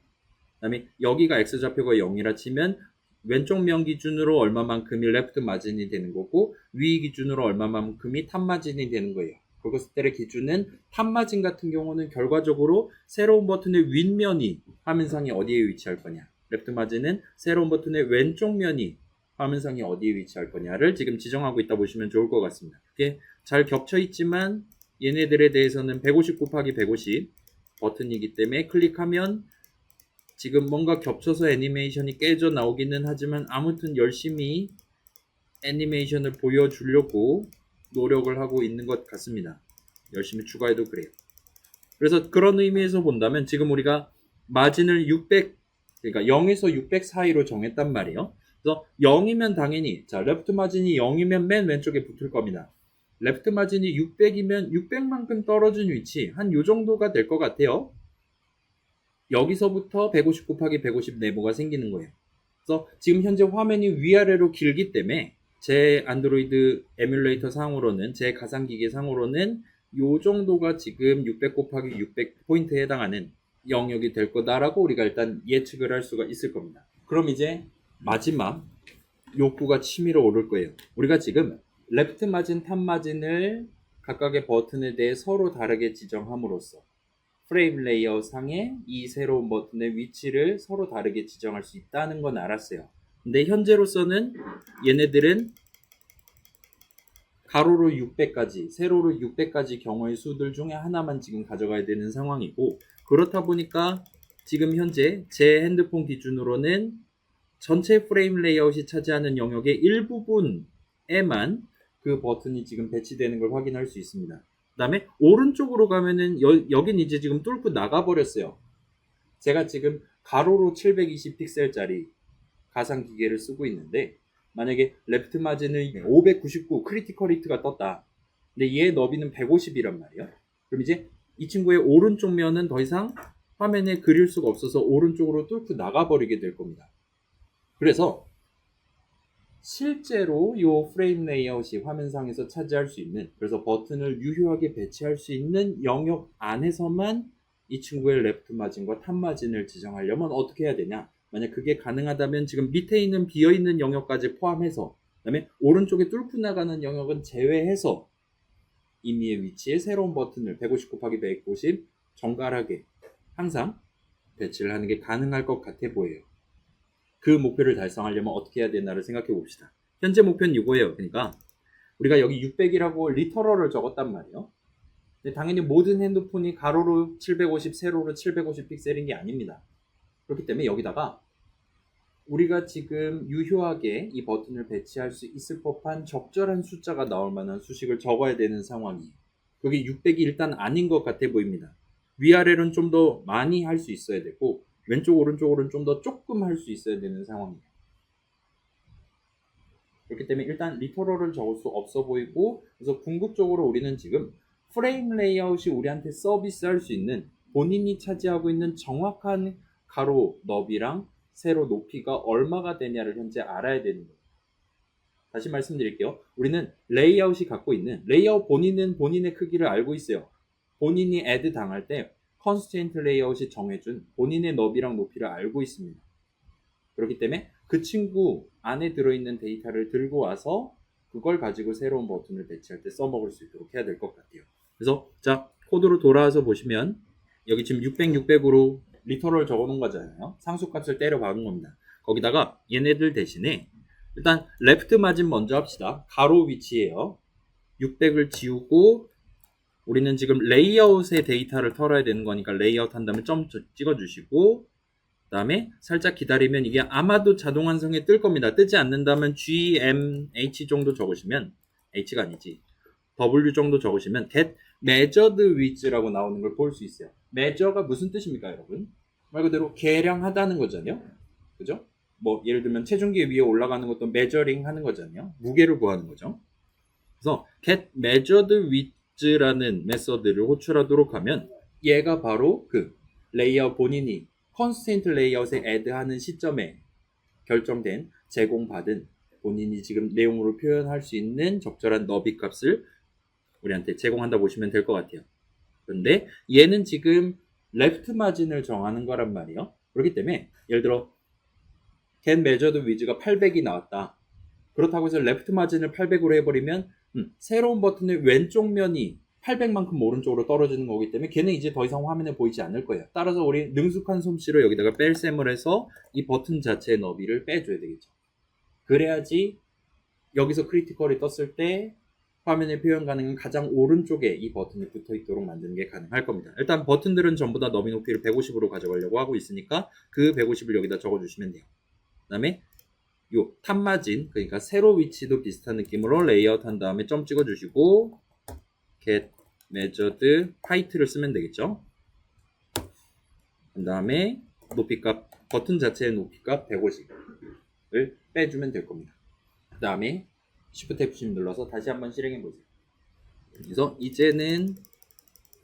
그다음에 여기가 X 좌표가 0이라 치면 왼쪽 면 기준으로 얼마만큼이 레프트 마진이 되는 거고, 위 기준으로 얼마만큼이 탑 마진이 되는 거예요. 그것들의 기준은 탑 마진 같은 경우는 결과적으로 새로운 버튼의 윗면이 화면상에 어디에 위치할 거냐, 레프트 마진은 새로운 버튼의 왼쪽 면이 화면상에 어디에 위치할 거냐를 지금 지정하고 있다 보시면 좋을 것 같습니다. 이게 잘 겹쳐 있지만 얘네들에 대해서는 150 곱하기 150 버튼이기 때문에 클릭하면 지금 뭔가 겹쳐서 애니메이션이 깨져 나오기는 하지만 아무튼 열심히 애니메이션을 보여주려고 노력을 하고 있는 것 같습니다. 열심히 추가해도 그래요. 그래서 그런 의미에서 본다면 지금 우리가 마진을 600, 그러니까 0에서 600 사이로 정했단 말이에요. 그래서 0이면 당연히, 자, 레프트 마진이 0이면 맨 왼쪽에 붙을 겁니다. 레프트 마진이 600이면 600만큼 떨어진 위치, 한 요 정도가 될 것 같아요. 여기서부터 150 곱하기 150 네모가 생기는 거예요. 그래서 지금 현재 화면이 위아래로 길기 때문에 제 안드로이드 에뮬레이터 상으로는, 제 가상기계 상으로는 요 정도가 지금 600 곱하기 600 포인트에 해당하는 영역이 될 거다라고 우리가 일단 예측을 할 수가 있을 겁니다. 그럼 이제 마지막 욕구가 치밀어 오를 거예요. 우리가 지금 레프트 마진, 탑 마진을 각각의 버튼에 대해 서로 다르게 지정함으로써 프레임 레이아웃 상에 이 새로운 버튼의 위치를 서로 다르게 지정할 수 있다는 건 알았어요. 근데 현재로서는 얘네들은 가로로 600까지, 세로로 600까지 경우의 수들 중에 하나만 지금 가져가야 되는 상황이고, 그렇다 보니까 지금 현재 제 핸드폰 기준으로는 전체 프레임 레이아웃이 차지하는 영역의 일부분에만 그 버튼이 지금 배치되는 걸 확인할 수 있습니다. 그 다음에 오른쪽으로 가면은 여긴 이제 지금 뚫고 나가버렸어요. 제가 지금 가로로 720 픽셀짜리 가상기계를 쓰고 있는데, 만약에 레프트 마진은 599 크리티컬 히트가 떴다. 근데 얘 너비는 150이란 말이에요. 그럼 이제 이 친구의 오른쪽 면은 더 이상 화면에 그릴 수가 없어서 오른쪽으로 뚫고 나가버리게 될 겁니다. 그래서 실제로 이 프레임 레이아웃이 화면상에서 차지할 수 있는, 그래서 버튼을 유효하게 배치할 수 있는 영역 안에서만 이 친구의 레프트 마진과 탑 마진을 지정하려면 어떻게 해야 되냐? 만약 그게 가능하다면 지금 밑에 있는 비어있는 영역까지 포함해서, 그 다음에 오른쪽에 뚫고 나가는 영역은 제외해서 임의의 위치에 새로운 버튼을 150 곱하기 150 정갈하게 항상 배치를 하는 게 가능할 것 같아 보여요. 그 목표를 달성하려면 어떻게 해야 되나를 생각해 봅시다. 현재 목표는 이거예요. 그러니까 우리가 여기 600이라고 리터럴을 적었단 말이에요. 근데 당연히 모든 핸드폰이 가로로 750, 세로로 750 픽셀인 게 아닙니다. 그렇기 때문에 여기다가 우리가 지금 유효하게 이 버튼을 배치할 수 있을 법한 적절한 숫자가 나올 만한 수식을 적어야 되는 상황이에요. 그게 600이 일단 아닌 것 같아 보입니다. 위아래로는 좀 더 많이 할 수 있어야 되고, 왼쪽 오른쪽으로는 좀 더 조금 할 수 있어야 되는 상황이에요. 그렇기 때문에 일단 리터럴을 적을 수 없어 보이고, 그래서 궁극적으로 우리는 지금 프레임 레이아웃이 우리한테 서비스할 수 있는, 본인이 차지하고 있는 정확한 가로 너비랑 세로 높이가 얼마가 되냐를 현재 알아야 되는 거예요. 다시 말씀드릴게요. 우리는 레이아웃이 갖고 있는, 레이아웃 본인은 본인의 크기를 알고 있어요. 본인이 애드 당할 때 컨스트레인트 레이아웃이 정해준 본인의 너비랑 높이를 알고 있습니다. 그렇기 때문에 그 친구 안에 들어있는 데이터를 들고 와서 그걸 가지고 새로운 버튼을 배치할 때 써먹을 수 있도록 해야 될 것 같아요. 그래서 자, 코드로 돌아와서 보시면 여기 지금 600, 600으로 리터럴 적어놓은 거잖아요. 상수값을 때려 박은 겁니다. 거기다가 얘네들 대신에 일단 레프트 마진 먼저 합시다. 가로 위치에요. 600을 지우고 우리는 지금 레이아웃의 데이터를 털어야 되는 거니까 레이아웃 한 다음에 점 찍어주시고, 그 다음에 살짝 기다리면 이게 아마도 자동 완성에 뜰 겁니다. 뜨지 않는다면 GMH 정도 적으시면, H가 아니지, W 정도 적으시면 get measured width라고 나오는 걸 볼 수 있어요. measure가 무슨 뜻입니까, 여러분? 말 그대로 계량하다는 거잖아요. 그죠? 뭐 예를 들면 체중계 위에 올라가는 것도 메저링 하는 거잖아요. 무게를 구하는 거죠. 그래서 get measured with라는 메서드를 호출하도록 하면 얘가 바로 그 레이아웃 본인이 constraint 레이아웃에 add하는 시점에 결정된 제공받은 본인이 지금 내용으로 표현할 수 있는 적절한 너비 값을 우리한테 제공한다 보시면 될 것 같아요. 그런데 얘는 지금 레프트 마진을 정하는 거란 말이에요. 그렇기 때문에 예를 들어 get measured with가 800이 나왔다. 그렇다고 해서 레프트 마진을 800으로 해버리면 새로운 버튼의 왼쪽 면이 800만큼 오른쪽으로 떨어지는 거기 때문에 걔는 이제 더 이상 화면에 보이지 않을 거예요. 따라서 우리 능숙한 솜씨로 여기다가 뺄셈을 해서 이 버튼 자체의 너비를 빼줘야 되겠죠. 그래야지 여기서 크리티컬이 떴을 때 화면의 표현 가능은 가장 오른쪽에 이 버튼이 붙어 있도록 만드는 게 가능할 겁니다. 일단 버튼들은 전부 다 너비 높이를 150으로 가져가려고 하고 있으니까 그 150을 여기다 적어주시면 돼요. 그 다음에 요 탑 마진, 그러니까 세로 위치도 비슷한 느낌으로 레이아웃 한 다음에 점 찍어주시고 get measured height를 쓰면 되겠죠. 그 다음에 높이값, 버튼 자체의 높이값 150을 빼주면 될 겁니다. 그 다음에 Shift F10 눌러서 다시 한번 실행해 보세요. 그래서 이제는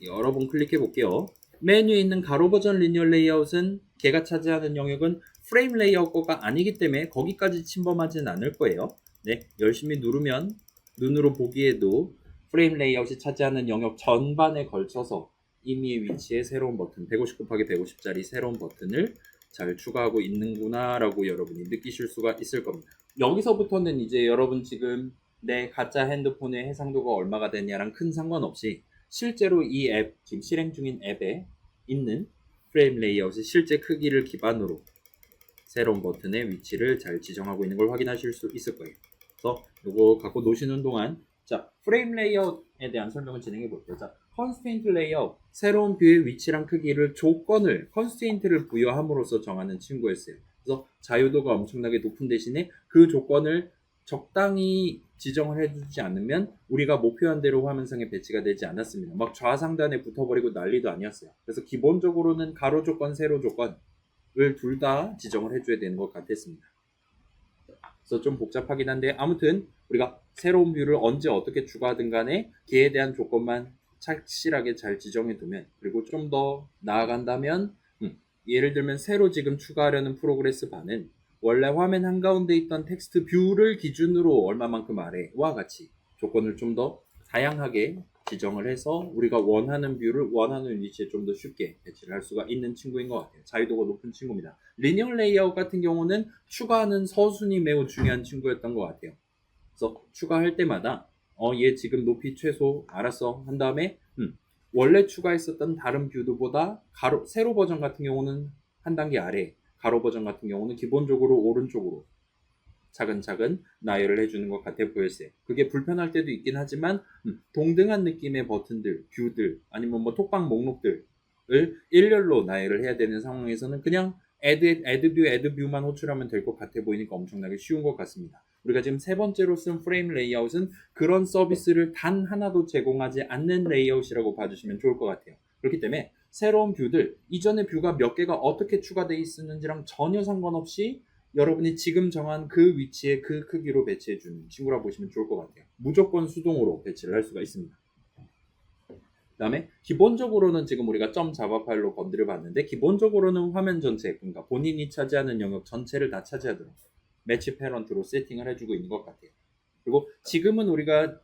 여러 번 클릭해 볼게요. 메뉴에 있는 가로 버전 리니어 레이아웃은 걔가 차지하는 영역은 프레임 레이아웃 거가 아니기 때문에 거기까지 침범하지는 않을 거예요. 네, 열심히 누르면 눈으로 보기에도 프레임 레이아웃이 차지하는 영역 전반에 걸쳐서 이미의 위치에 새로운 버튼 150 곱하기 150짜리 새로운 버튼을 잘 추가하고 있는구나 라고 여러분이 느끼실 수가 있을 겁니다. 여기서부터는 이제 여러분 지금 내 가짜 핸드폰의 해상도가 얼마가 되냐랑 큰 상관없이 실제로 이 앱, 지금 실행 중인 앱에 있는 프레임 레이아웃의 실제 크기를 기반으로 새로운 버튼의 위치를 잘 지정하고 있는 걸 확인하실 수 있을 거예요. 그래서 이거 갖고 노시는 동안 자, 프레임 레이아웃에 대한 설명을 진행해 볼게요. 자, constraint 레이아웃, 새로운 뷰의 위치랑 크기를 조건을, constraint를 부여함으로써 정하는 친구였어요. 그래서 자유도가 엄청나게 높은 대신에 그 조건을 적당히 지정을 해주지 않으면 우리가 목표한 대로 화면상에 배치가 되지 않았습니다. 막 좌상단에 붙어버리고 난리도 아니었어요. 그래서 기본적으로는 가로 조건, 세로 조건을 둘 다 지정을 해줘야 되는 것 같았습니다. 그래서 좀 복잡하긴 한데 아무튼 우리가 새로운 뷰를 언제 어떻게 추가하든 간에 걔에 대한 조건만 착실하게 잘 지정해 두면, 그리고 좀 더 나아간다면 예를 들면 새로 지금 추가하려는 프로그레스 바는 원래 화면 한가운데 있던 텍스트 뷰를 기준으로 얼마만큼 아래와 같이 조건을 좀 더 다양하게 지정을 해서 우리가 원하는 뷰를 원하는 위치에 좀 더 쉽게 배치를 할 수가 있는 친구인 것 같아요. 자유도가 높은 친구입니다. 리니어 레이아웃 같은 경우는 추가하는 서순이 매우 중요한 친구였던 것 같아요. 그래서 추가할 때마다 얘 지금 높이 최소 알았어 한 다음에 원래 추가했었던 다른 뷰드보다 세로 버전 같은 경우는 한 단계 아래, 가로 버전 같은 경우는 기본적으로 오른쪽으로 차근차근 나열을 해주는 것 같아 보였어요. 그게 불편할 때도 있긴 하지만 동등한 느낌의 버튼들, 뷰들 아니면 뭐 톡방 목록들을 일렬로 나열을 해야 되는 상황에서는 그냥 add 뷰만 호출하면 될 것 같아 보이니까 엄청나게 쉬운 것 같습니다. 우리가 지금 세 번째로 쓴 프레임 레이아웃은 그런 서비스를 단 하나도 제공하지 않는 레이아웃이라고 봐주시면 좋을 것 같아요. 그렇기 때문에 새로운 뷰들, 이전의 뷰가 몇 개가 어떻게 추가되어 있었는지랑 전혀 상관없이 여러분이 지금 정한 그 위치에 그 크기로 배치해주는 친구라고 보시면 좋을 것 같아요. 무조건 수동으로 배치를 할 수가 있습니다. 그 다음에 기본적으로는 지금 우리가 점 자바 파일로 건드려 봤는데 기본적으로는 화면 전체, 그러니까 본인이 차지하는 영역 전체를 다 차지하도록 매치 패런트로 세팅을 해주고 있는 것 같아요. 그리고 지금은 우리가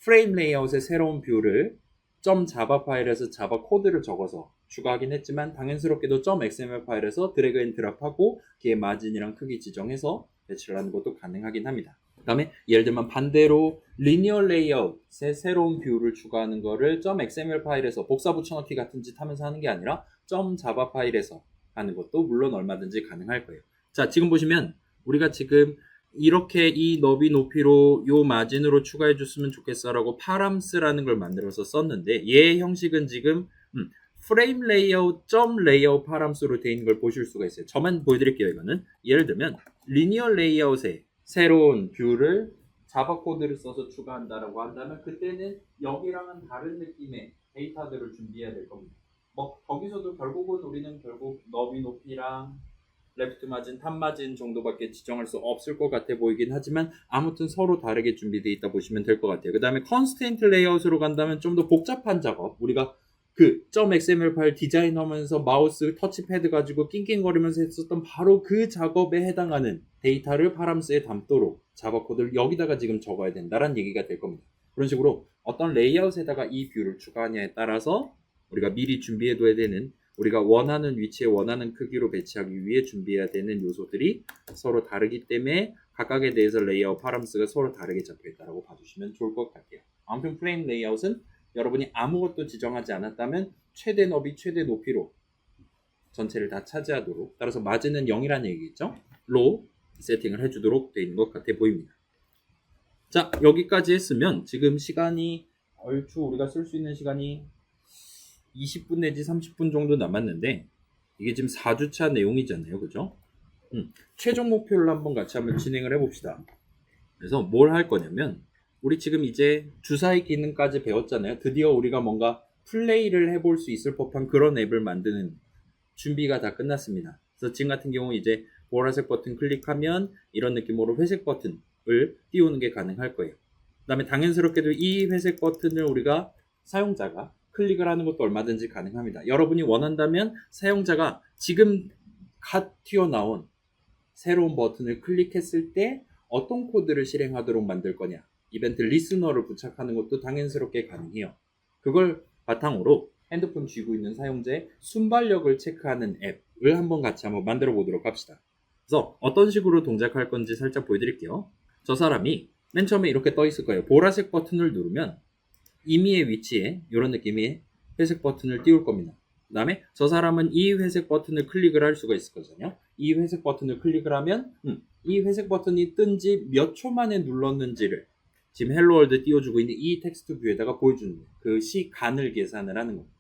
프레임 레이아웃의 새로운 뷰를 점 자바 파일에서 자바 코드를 적어서 추가하긴 했지만 당연스럽게도 점 XML 파일에서 드래그 앤 드랍하고 걔의 마진이랑 크기 지정해서 배치를 하는 것도 가능하긴 합니다. 그 다음에 예를 들면 반대로 리니어 레이아웃의 새로운 뷰를 추가하는 거를 점 XML 파일에서 복사 붙여넣기 같은 짓 하면서 하는 게 아니라 점 자바 파일에서 하는 것도 물론 얼마든지 가능할 거예요. 자, 지금 보시면 우리가 지금 이렇게 이 너비 높이로 요 마진으로 추가해 줬으면 좋겠어 라고 파람스라는 걸 만들어서 썼는데 얘의 형식은 지금 프레임 레이아웃 점 레이아웃 파람스로 되어 있는 걸 보실 수가 있어요. 저만 보여드릴게요. 이거는 예를 들면 리니어 레이아웃에 새로운 뷰를 자바 코드를 써서 추가한다라고 한다면 그때는 여기랑은 다른 느낌의 데이터들을 준비해야 될 겁니다. 뭐 거기서도 결국은 우리는 결국 너비 높이랑 레프트 마진, 탑 마진 정도밖에 지정할 수 없을 것 같아 보이긴 하지만 아무튼 서로 다르게 준비되어 있다 보시면 될 것 같아요. 그 다음에 컨스트레인트 레이아웃으로 간다면 좀 더 복잡한 작업, 우리가 그 .xml 파일 디자인하면서 마우스 터치패드 가지고 낑낑거리면서 했었던 바로 그 작업에 해당하는 데이터를 파람스에 담도록 자바 코드를 여기다가 지금 적어야 된다는 얘기가 될 겁니다. 그런 식으로 어떤 레이아웃에다가 이 뷰를 추가하냐에 따라서 우리가 미리 준비해둬야 되는, 우리가 원하는 위치에 원하는 크기로 배치하기 위해 준비해야 되는 요소들이 서로 다르기 때문에 각각에 대해서 레이아웃 파람스가 서로 다르게 잡혀있다고 봐주시면 좋을 것 같아요. 아무튼 플레인 레이아웃은 여러분이 아무것도 지정하지 않았다면 최대 너비, 최대 높이로 전체를 다 차지하도록, 따라서 마진은 0이라는 얘기겠죠? 로 세팅을 해주도록 되어 있는 것 같아 보입니다. 자, 여기까지 했으면 지금 시간이 얼추 우리가 쓸 수 있는 시간이 20분 내지 30분 정도 남았는데 이게 지금 4주차 내용이잖아요. 그죠? 최종 목표를 한번 진행을 해봅시다. 그래서 뭘 할 거냐면 우리 지금 이제 주사위 기능까지 배웠잖아요. 드디어 우리가 뭔가 플레이를 해볼 수 있을 법한 그런 앱을 만드는 준비가 다 끝났습니다. 그래서 지금 같은 경우 이제 보라색 버튼 클릭하면 이런 느낌으로 회색 버튼을 띄우는 게 가능할 거예요. 그 다음에 당연스럽게도 이 회색 버튼을 우리가 사용자가 클릭을 하는 것도 얼마든지 가능합니다. 여러분이 원한다면 사용자가 지금 갓 튀어나온 새로운 버튼을 클릭했을 때 어떤 코드를 실행하도록 만들 거냐, 이벤트 리스너를 부착하는 것도 당연스럽게 가능해요. 그걸 바탕으로 핸드폰 쥐고 있는 사용자의 순발력을 체크하는 앱을 한번 만들어 보도록 합시다. 그래서 어떤 식으로 동작할 건지 살짝 보여드릴게요. 저 사람이 맨 처음에 이렇게 떠 있을 거예요. 보라색 버튼을 누르면 임의의 위치에 이런 느낌의 회색 버튼을 띄울 겁니다. 그 다음에 저 사람은 이 회색 버튼을 클릭을 할 수가 있을 거잖아요. 이 회색 버튼을 클릭을 하면 이 회색 버튼이 뜬지 몇 초 만에 눌렀는지를 지금 헬로 월드 띄워주고 있는 이 텍스트 뷰에다가 보여주는 거예요. 그 시간을 계산을 하는 겁니다.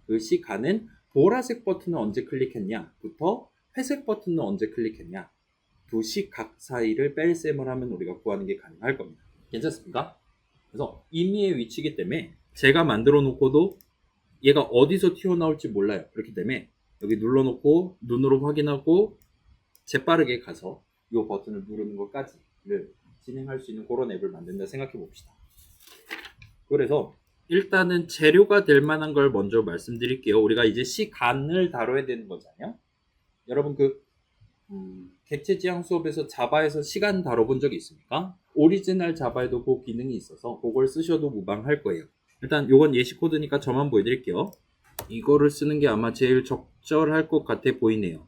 그 시간은 보라색 버튼을 언제 클릭했냐부터 회색 버튼을 언제 클릭했냐, 두 시각 사이를 뺄셈을 하면 우리가 구하는 게 가능할 겁니다. 괜찮습니까? 그래서 임의의 위치이기 때문에 제가 만들어 놓고도 얘가 어디서 튀어나올지 몰라요. 그렇기 때문에 여기 눌러놓고 눈으로 확인하고 재빠르게 가서 이 버튼을 누르는 것까지를 진행할 수 있는 그런 앱을 만든다 생각해 봅시다. 그래서 일단은 재료가 될 만한 걸 먼저 말씀드릴게요. 우리가 이제 시간을 다뤄야 되는 거잖아요. 여러분 객체 지향 수업에서 자바에서 시간 다뤄본 적이 있습니까? 오리지널 자바에도 그 기능이 있어서 그걸 쓰셔도 무방할 거예요. 일단 이건 예시 코드니까 저만 보여드릴게요. 이거를 쓰는 게 아마 제일 적절할 것 같아 보이네요.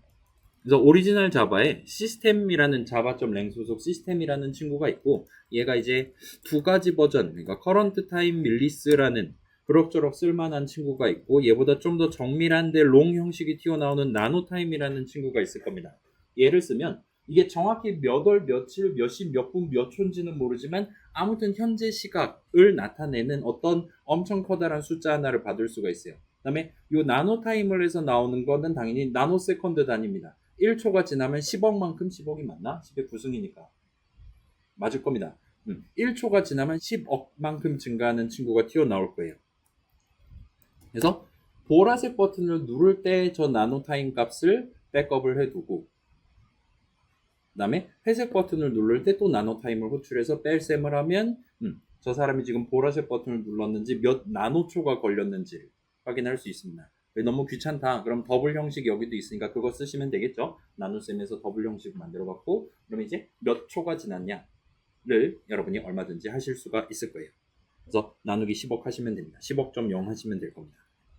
그래서 오리지널 자바에 시스템이라는 자바.랭 소속 시스템이라는 친구가 있고, 얘가 이제 두 가지 버전, 그러니까 커런트 타임 밀리스라는 그럭저럭 쓸만한 친구가 있고, 얘보다 좀 더 정밀한데 롱 형식이 튀어나오는 나노 타임이라는 친구가 있을 겁니다. 얘를 쓰면 이게 정확히 몇 월, 며칠, 몇 시, 몇 분, 몇 초인지는 모르지만 아무튼 현재 시각을 나타내는 어떤 엄청 커다란 숫자 하나를 받을 수가 있어요. 그 다음에 이 나노 타임을 해서 나오는 거는 당연히 나노 세컨드 단위입니다. 1초가 지나면 10억만큼, 10억이 맞나? 10의 구승이니까 맞을 겁니다. 1초가 지나면 10억만큼 증가하는 친구가 튀어나올 거예요. 그래서 보라색 버튼을 누를 때 저 나노 타임 값을 백업을 해두고, 그 다음에 회색 버튼을 누를 때 또 나노 타임을 호출해서 뺄셈을 하면 저 사람이 지금 보라색 버튼을 눌렀는지 몇 나노초가 걸렸는지를 확인할 수 있습니다. 왜 너무 귀찮다? 그럼 더블 형식 여기도 있으니까 그거 쓰시면 되겠죠? 나눗셈에서 더블 형식 만들어봤고, 그럼 이제 몇 초가 지났냐를 여러분이 얼마든지 하실 수가 있을 거예요. 그래서 나누기 10억 하시면 됩니다. 10억.0 하시면 될 겁니다.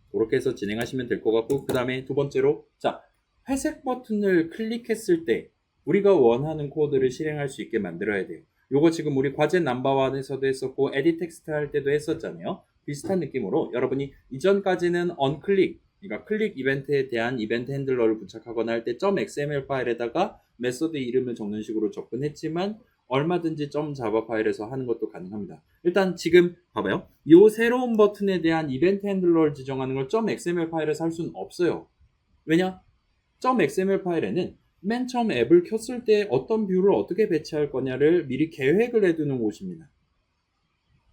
그렇게 해서 진행하시면 될 것 같고, 그 다음에 두 번째로, 자, 회색 버튼을 클릭했을 때 우리가 원하는 코드를 실행할 수 있게 만들어야 돼요. 요거 지금 우리 과제 넘버1에서도 했었고 에디 텍스트 할 때도 했었잖아요. 비슷한 느낌으로 여러분이 이전까지는 onClick, 그러니까 클릭 이벤트에 대한 이벤트 핸들러를 부착하거나 할 때 .xml 파일에다가 메소드 이름을 적는 식으로 접근했지만 얼마든지 .java 파일에서 하는 것도 가능합니다. 일단 지금 봐봐요. 이 새로운 버튼에 대한 이벤트 핸들러를 지정하는 걸 .xml 파일에서 할 수는 없어요. 왜냐? .xml 파일에는 맨 처음 앱을 켰을 때 어떤 뷰를 어떻게 배치할 거냐를 미리 계획을 해두는 곳입니다.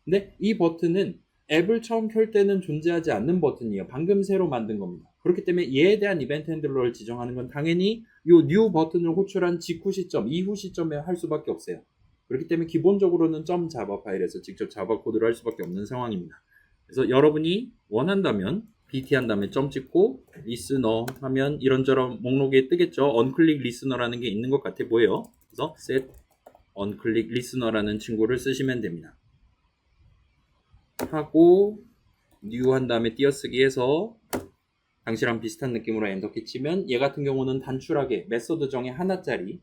근데 이 버튼은 앱을 처음 켤 때는 존재하지 않는 버튼이에요. 방금 새로 만든 겁니다. 그렇기 때문에 얘에 대한 이벤트 핸들러를 지정하는 건 당연히 요 new 버튼을 호출한 직후 시점, 이후 시점에 할 수밖에 없어요. 그렇기 때문에 기본적으로는 .java 파일에서 직접 자바 코드를 할 수밖에 없는 상황입니다. 그래서 여러분이 원한다면 BT 한 다음에 점 찍고 리스너 하면 이런저런 목록에 뜨겠죠. onClick listener라는 게 있는 것 같아 보여요. 그래서 set onClick listener라는 친구를 쓰시면 됩니다. 하고 new 한 다음에 띄어쓰기 해서 당시랑 비슷한 느낌으로 엔터키 치면 얘 같은 경우는 단출하게 메소드 정의 하나짜리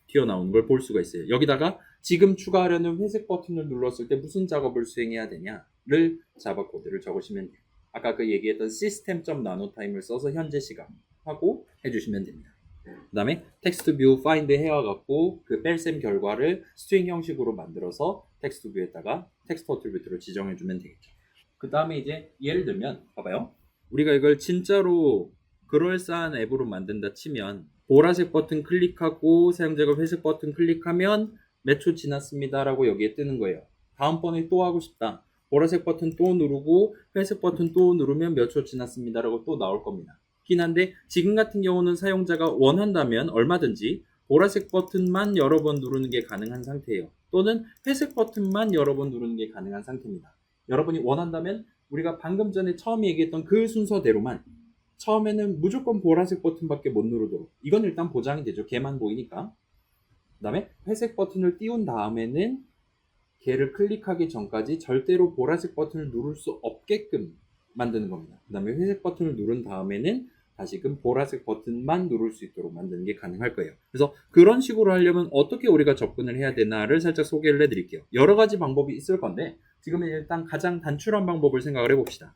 튀어나오는 걸 볼 수가 있어요. 여기다가 지금 추가하려는 회색 버튼을 눌렀을 때 무슨 작업을 수행해야 되냐를 자바 코드를 적으시면 돼요. 아까 그 얘기했던 system.nanotime을 써서 현재 시간 하고 해주시면 됩니다. 그 다음에 텍스트 뷰 find 해와 갖고 그 뺄셈 결과를 스트링 형식으로 만들어서 텍스트 뷰에다가 텍스트 어트리뷰트로 지정해주면 되겠죠. 그 다음에 이제 예를 들면 봐봐요. 우리가 이걸 진짜로 그럴싸한 앱으로 만든다 치면 보라색 버튼 클릭하고 사용자가 회색 버튼 클릭하면 몇 초 지났습니다 라고 여기에 뜨는 거예요. 다음번에 또 하고 싶다. 보라색 버튼 또 누르고 회색 버튼 또 누르면 몇 초 지났습니다 라고 또 나올 겁니다. 긴 한데 지금 같은 경우는 사용자가 원한다면 얼마든지 보라색 버튼만 여러 번 누르는 게 가능한 상태예요. 또는 회색 버튼만 여러 번 누르는 게 가능한 상태입니다. 여러분이 원한다면 우리가 방금 전에 처음 얘기했던 그 순서대로만 처음에는 무조건 보라색 버튼밖에 못 누르도록, 이건 일단 보장이 되죠. 걔만 보이니까. 그 다음에 회색 버튼을 띄운 다음에는 걔를 클릭하기 전까지 절대로 보라색 버튼을 누를 수 없게끔 만드는 겁니다. 그 다음에 회색 버튼을 누른 다음에는 다시금 보라색 버튼만 누를 수 있도록 만드는 게 가능할 거예요. 그래서 그런 식으로 하려면 어떻게 우리가 접근을 해야 되나를 살짝 소개를 해드릴게요. 여러 가지 방법이 있을 건데 지금은 일단 가장 단출한 방법을 생각을 해봅시다.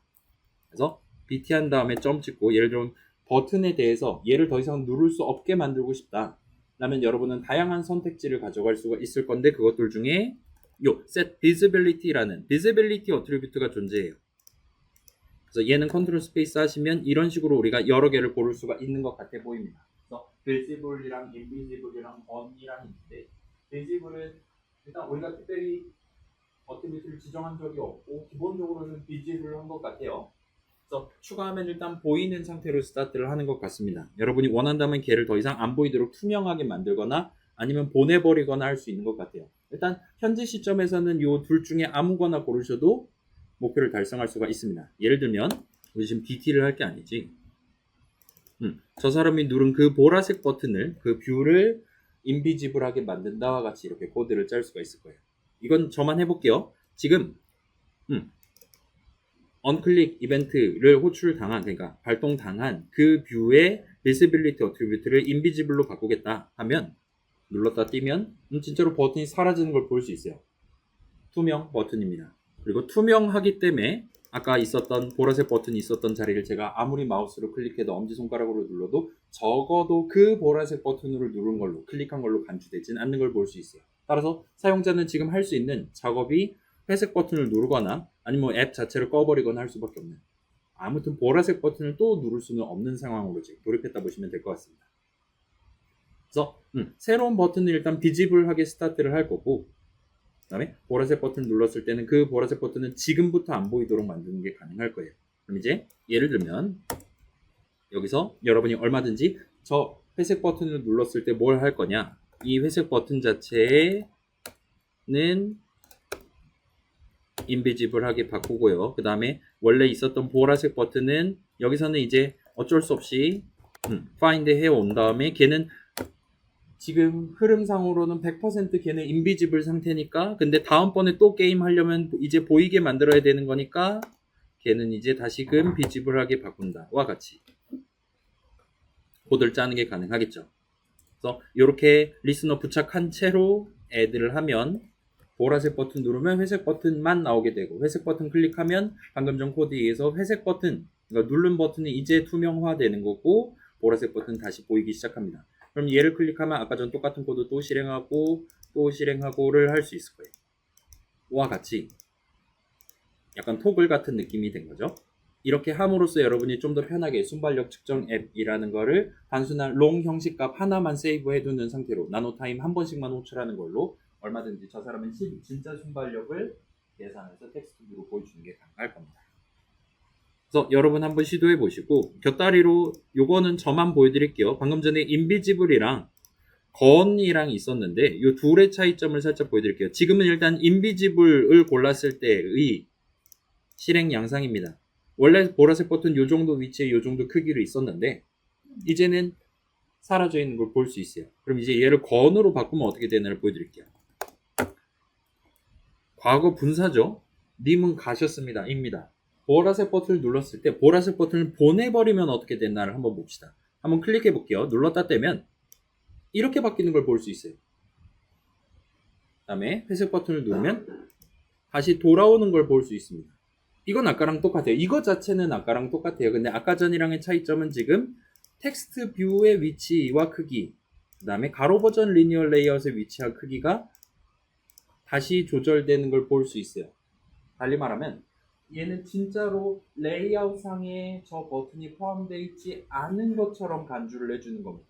그래서 BT 한 다음에 점 찍고, 예를 들면 버튼에 대해서 얘를 더 이상 누를 수 없게 만들고 싶다 라면 여러분은 다양한 선택지를 가져갈 수가 있을 건데 그것들 중에 요 set visibility라는 visibility 어트리뷰트가 존재해요. 그래서 얘는 컨트롤 스페이스 하시면 이런 식으로 우리가 여러 개를 고를 수가 있는 것 같아 보입니다. 그래서 visible이랑 invisible이랑 on이랑 있는데 visible은 일단 우리가 특별히 어트리뷰트를 지정한 적이 없고 기본적으로는 visible 한 것 같아요. 그래서 추가하면 일단 보이는 상태로 스타트를 하는 것 같습니다. 여러분이 원한다면 걔를 더 이상 안 보이도록 투명하게 만들거나 아니면 보내버리거나 할 수 있는 것 같아요. 일단 현재 시점에서는 이 둘 중에 아무거나 고르셔도 목표를 달성할 수가 있습니다. 예를 들면 우리 지금 BT를 할 게 아니지. 저 사람이 누른 그 보라색 버튼을, 그 뷰를 인비지블하게 만든다와 같이 이렇게 코드를 짤 수가 있을 거예요. 이건 저만 해볼게요. 지금 언클릭 이벤트를 호출당한, 그러니까 발동당한 그 뷰의 비시빌리티 어트리뷰트를 인비지블로 바꾸겠다 하면 눌렀다 띄면 진짜로 버튼이 사라지는 걸 볼 수 있어요. 투명 버튼입니다. 그리고 투명하기 때문에 아까 있었던 보라색 버튼이 있었던 자리를 제가 아무리 마우스로 클릭해도 엄지손가락으로 눌러도 적어도 그 보라색 버튼으로 누른 걸로, 클릭한 걸로 간주되진 않는 걸 볼 수 있어요. 따라서 사용자는 지금 할 수 있는 작업이 회색 버튼을 누르거나 아니면 앱 자체를 꺼버리거나 할 수밖에 없는, 아무튼 보라색 버튼을 또 누를 수는 없는 상황으로 지금 돌입했다 보시면 될 것 같습니다. 그래서 새로운 버튼을 일단 비지블하게 스타트를 할 거고, 그 다음에 보라색 버튼을 눌렀을 때는 그 보라색 버튼은 지금부터 안 보이도록 만드는 게 가능할 거예요. 그럼 이제 예를 들면 여기서 여러분이 얼마든지 저 회색 버튼을 눌렀을 때 뭘 할 거냐, 이 회색 버튼 자체는 인비지블하게 바꾸고요. 그 다음에 원래 있었던 보라색 버튼은 여기서는 이제 어쩔 수 없이 find 해온 다음에 걔는 지금 흐름상으로는 100% 걔는 인비지블 상태니까, 근데 다음번에 또 게임 하려면 이제 보이게 만들어야 되는 거니까 걔는 이제 다시금 비지블하게 바꾼다와 같이 코드를 짜는 게 가능하겠죠. 그래서 이렇게 리스너 부착한 채로 애들을 하면 보라색 버튼 누르면 회색 버튼만 나오게 되고, 회색 버튼 클릭하면 방금 전 코드에 의해서 회색 버튼, 그러니까 누른 버튼이 이제 투명화되는 거고 보라색 버튼 다시 보이기 시작합니다. 그럼 얘를 클릭하면 아까 전 똑같은 코드 또 실행하고 또 실행하고를 할 수 있을 거예요. 와 같이 약간 토글 같은 느낌이 된 거죠. 이렇게 함으로써 여러분이 좀 더 편하게 순발력 측정 앱이라는 거를 단순한 롱 형식값 하나만 세이브 해두는 상태로 나노타임 한 번씩만 호출하는 걸로 얼마든지 저 사람은 진짜 순발력을 계산해서 텍스트로 보여주는 게 가능할 겁니다. 그래서 여러분 한번 시도해 보시고 곁다리로 요거는 저만 보여드릴게요. 방금 전에 인비지블이랑 건이랑 있었는데 이 둘의 차이점을 살짝 보여드릴게요. 지금은 일단 인비지블을 골랐을 때의 실행 양상입니다. 원래 보라색 버튼 요 정도 위치에 요 정도 크기로 있었는데 이제는 사라져 있는 걸 볼 수 있어요. 그럼 이제 얘를 건으로 바꾸면 어떻게 되나를 보여드릴게요. 과거 분사죠. 님은 가셨습니다. 입니다. 보라색 버튼을 눌렀을 때 보라색 버튼을 보내버리면 어떻게 되나를 한번 봅시다. 한번 클릭해 볼게요. 눌렀다 떼면 이렇게 바뀌는 걸 볼 수 있어요. 그 다음에 회색 버튼을 누르면 다시 돌아오는 걸 볼 수 있습니다. 이건 아까랑 똑같아요. 이거 자체는 아까랑 똑같아요. 근데 아까 전이랑의 차이점은 지금 텍스트 뷰의 위치와 크기, 그 다음에 가로 버전 리니어 레이아웃의 위치와 크기가 다시 조절되는 걸 볼 수 있어요. 달리 말하면 얘는 진짜로 레이아웃 상에 저 버튼이 포함되어 있지 않은 것처럼 간주를 해주는 겁니다.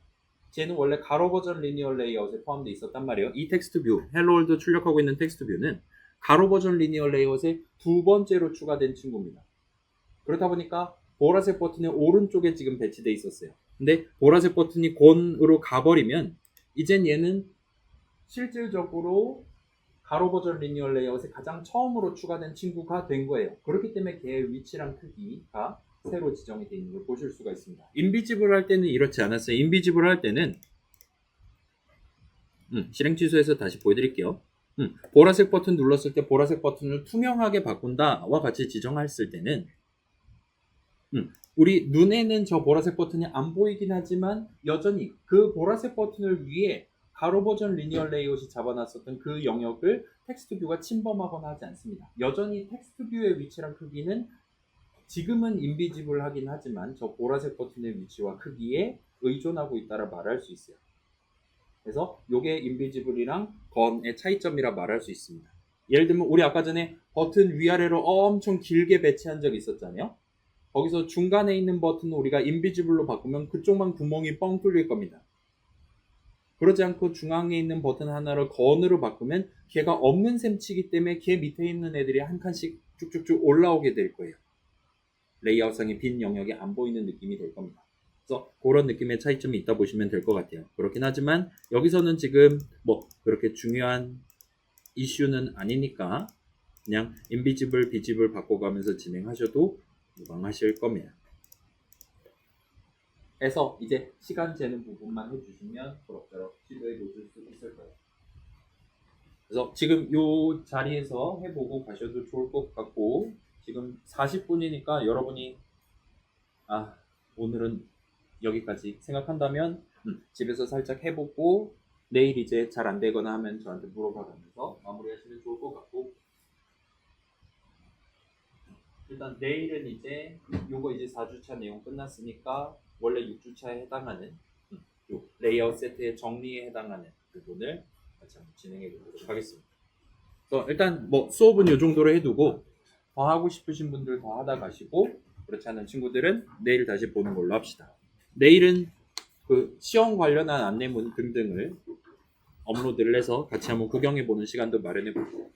쟤는 원래 가로 버전 리니어 레이아웃에 포함되어 있었단 말이에요. 이 텍스트 뷰, 헬로 월드 출력하고 있는 텍스트 뷰는 가로 버전 리니어 레이아웃의 두 번째로 추가된 친구입니다. 그렇다 보니까 보라색 버튼의 오른쪽에 지금 배치되어 있었어요. 근데 보라색 버튼이 곤으로 가버리면 이젠 얘는 실질적으로 가로 버전 리니어 레이아웃에 가장 처음으로 추가된 친구가 된 거예요. 그렇기 때문에 걔의 위치랑 크기가 새로 지정이 되어 있는 걸 보실 수가 있습니다. 인비지블 할 때는 이렇지 않았어요. 인비지블 할 때는 실행 취소해서 다시 보여드릴게요. 보라색 버튼 눌렀을 때 보라색 버튼을 투명하게 바꾼다와 같이 지정했을 때는 우리 눈에는 저 보라색 버튼이 안 보이긴 하지만 여전히 그 보라색 버튼을 위해 가로 버전 리니어 레이아웃이 잡아놨었던 그 영역을 텍스트 뷰가 침범하거나 하지 않습니다. 여전히 텍스트 뷰의 위치랑 크기는 지금은 인비지블 하긴 하지만 저 보라색 버튼의 위치와 크기에 의존하고 있다라 말할 수 있어요. 그래서 이게 인비지블이랑 건의 차이점이라 말할 수 있습니다. 예를 들면 우리 아까 전에 버튼 위아래로 엄청 길게 배치한 적이 있었잖아요. 거기서 중간에 있는 버튼을 우리가 인비지블로 바꾸면 그쪽만 구멍이 뻥 뚫릴 겁니다. 그러지 않고 중앙에 있는 버튼 하나를 건으로 바꾸면 걔가 없는 셈치기 때문에 걔 밑에 있는 애들이 한 칸씩 쭉쭉쭉 올라오게 될 거예요. 레이아웃상의 빈 영역이 안 보이는 느낌이 될 겁니다. 그래서 그런 느낌의 차이점이 있다 보시면 될 것 같아요. 그렇긴 하지만 여기서는 지금 뭐 그렇게 중요한 이슈는 아니니까 그냥 인비지블, 비지블 바꿔가면서 진행하셔도 무방하실 겁니다. 해서 이제 시간 재는 부분만 해주시면 그럭저럭 시도해 보실 수 있을 거예요. 그래서 지금 이 자리에서 해보고 가셔도 좋을 것 같고 지금 40분이니까 여러분이 오늘은 여기까지 생각한다면 집에서 살짝 해보고 내일 이제 잘 안 되거나 하면 저한테 물어봐가면서 마무리하시면 좋을 것 같고 일단 내일은 이제 요거 이제 4주차 내용 끝났으니까 원래 6주차에 해당하는 요 레이아웃 세트의 정리에 해당하는 부분을 같이 한번 진행해 보도록 하겠습니다. 그래서 일단 뭐 수업은 요 정도로 해두고 더 하고 싶으신 분들 더 하다 가시고 그렇지 않은 친구들은 내일 다시 보는 걸로 합시다. 내일은 그 시험 관련한 안내문 등등을 업로드를 해서 같이 한번 구경해 보는 시간도 마련해 볼게요.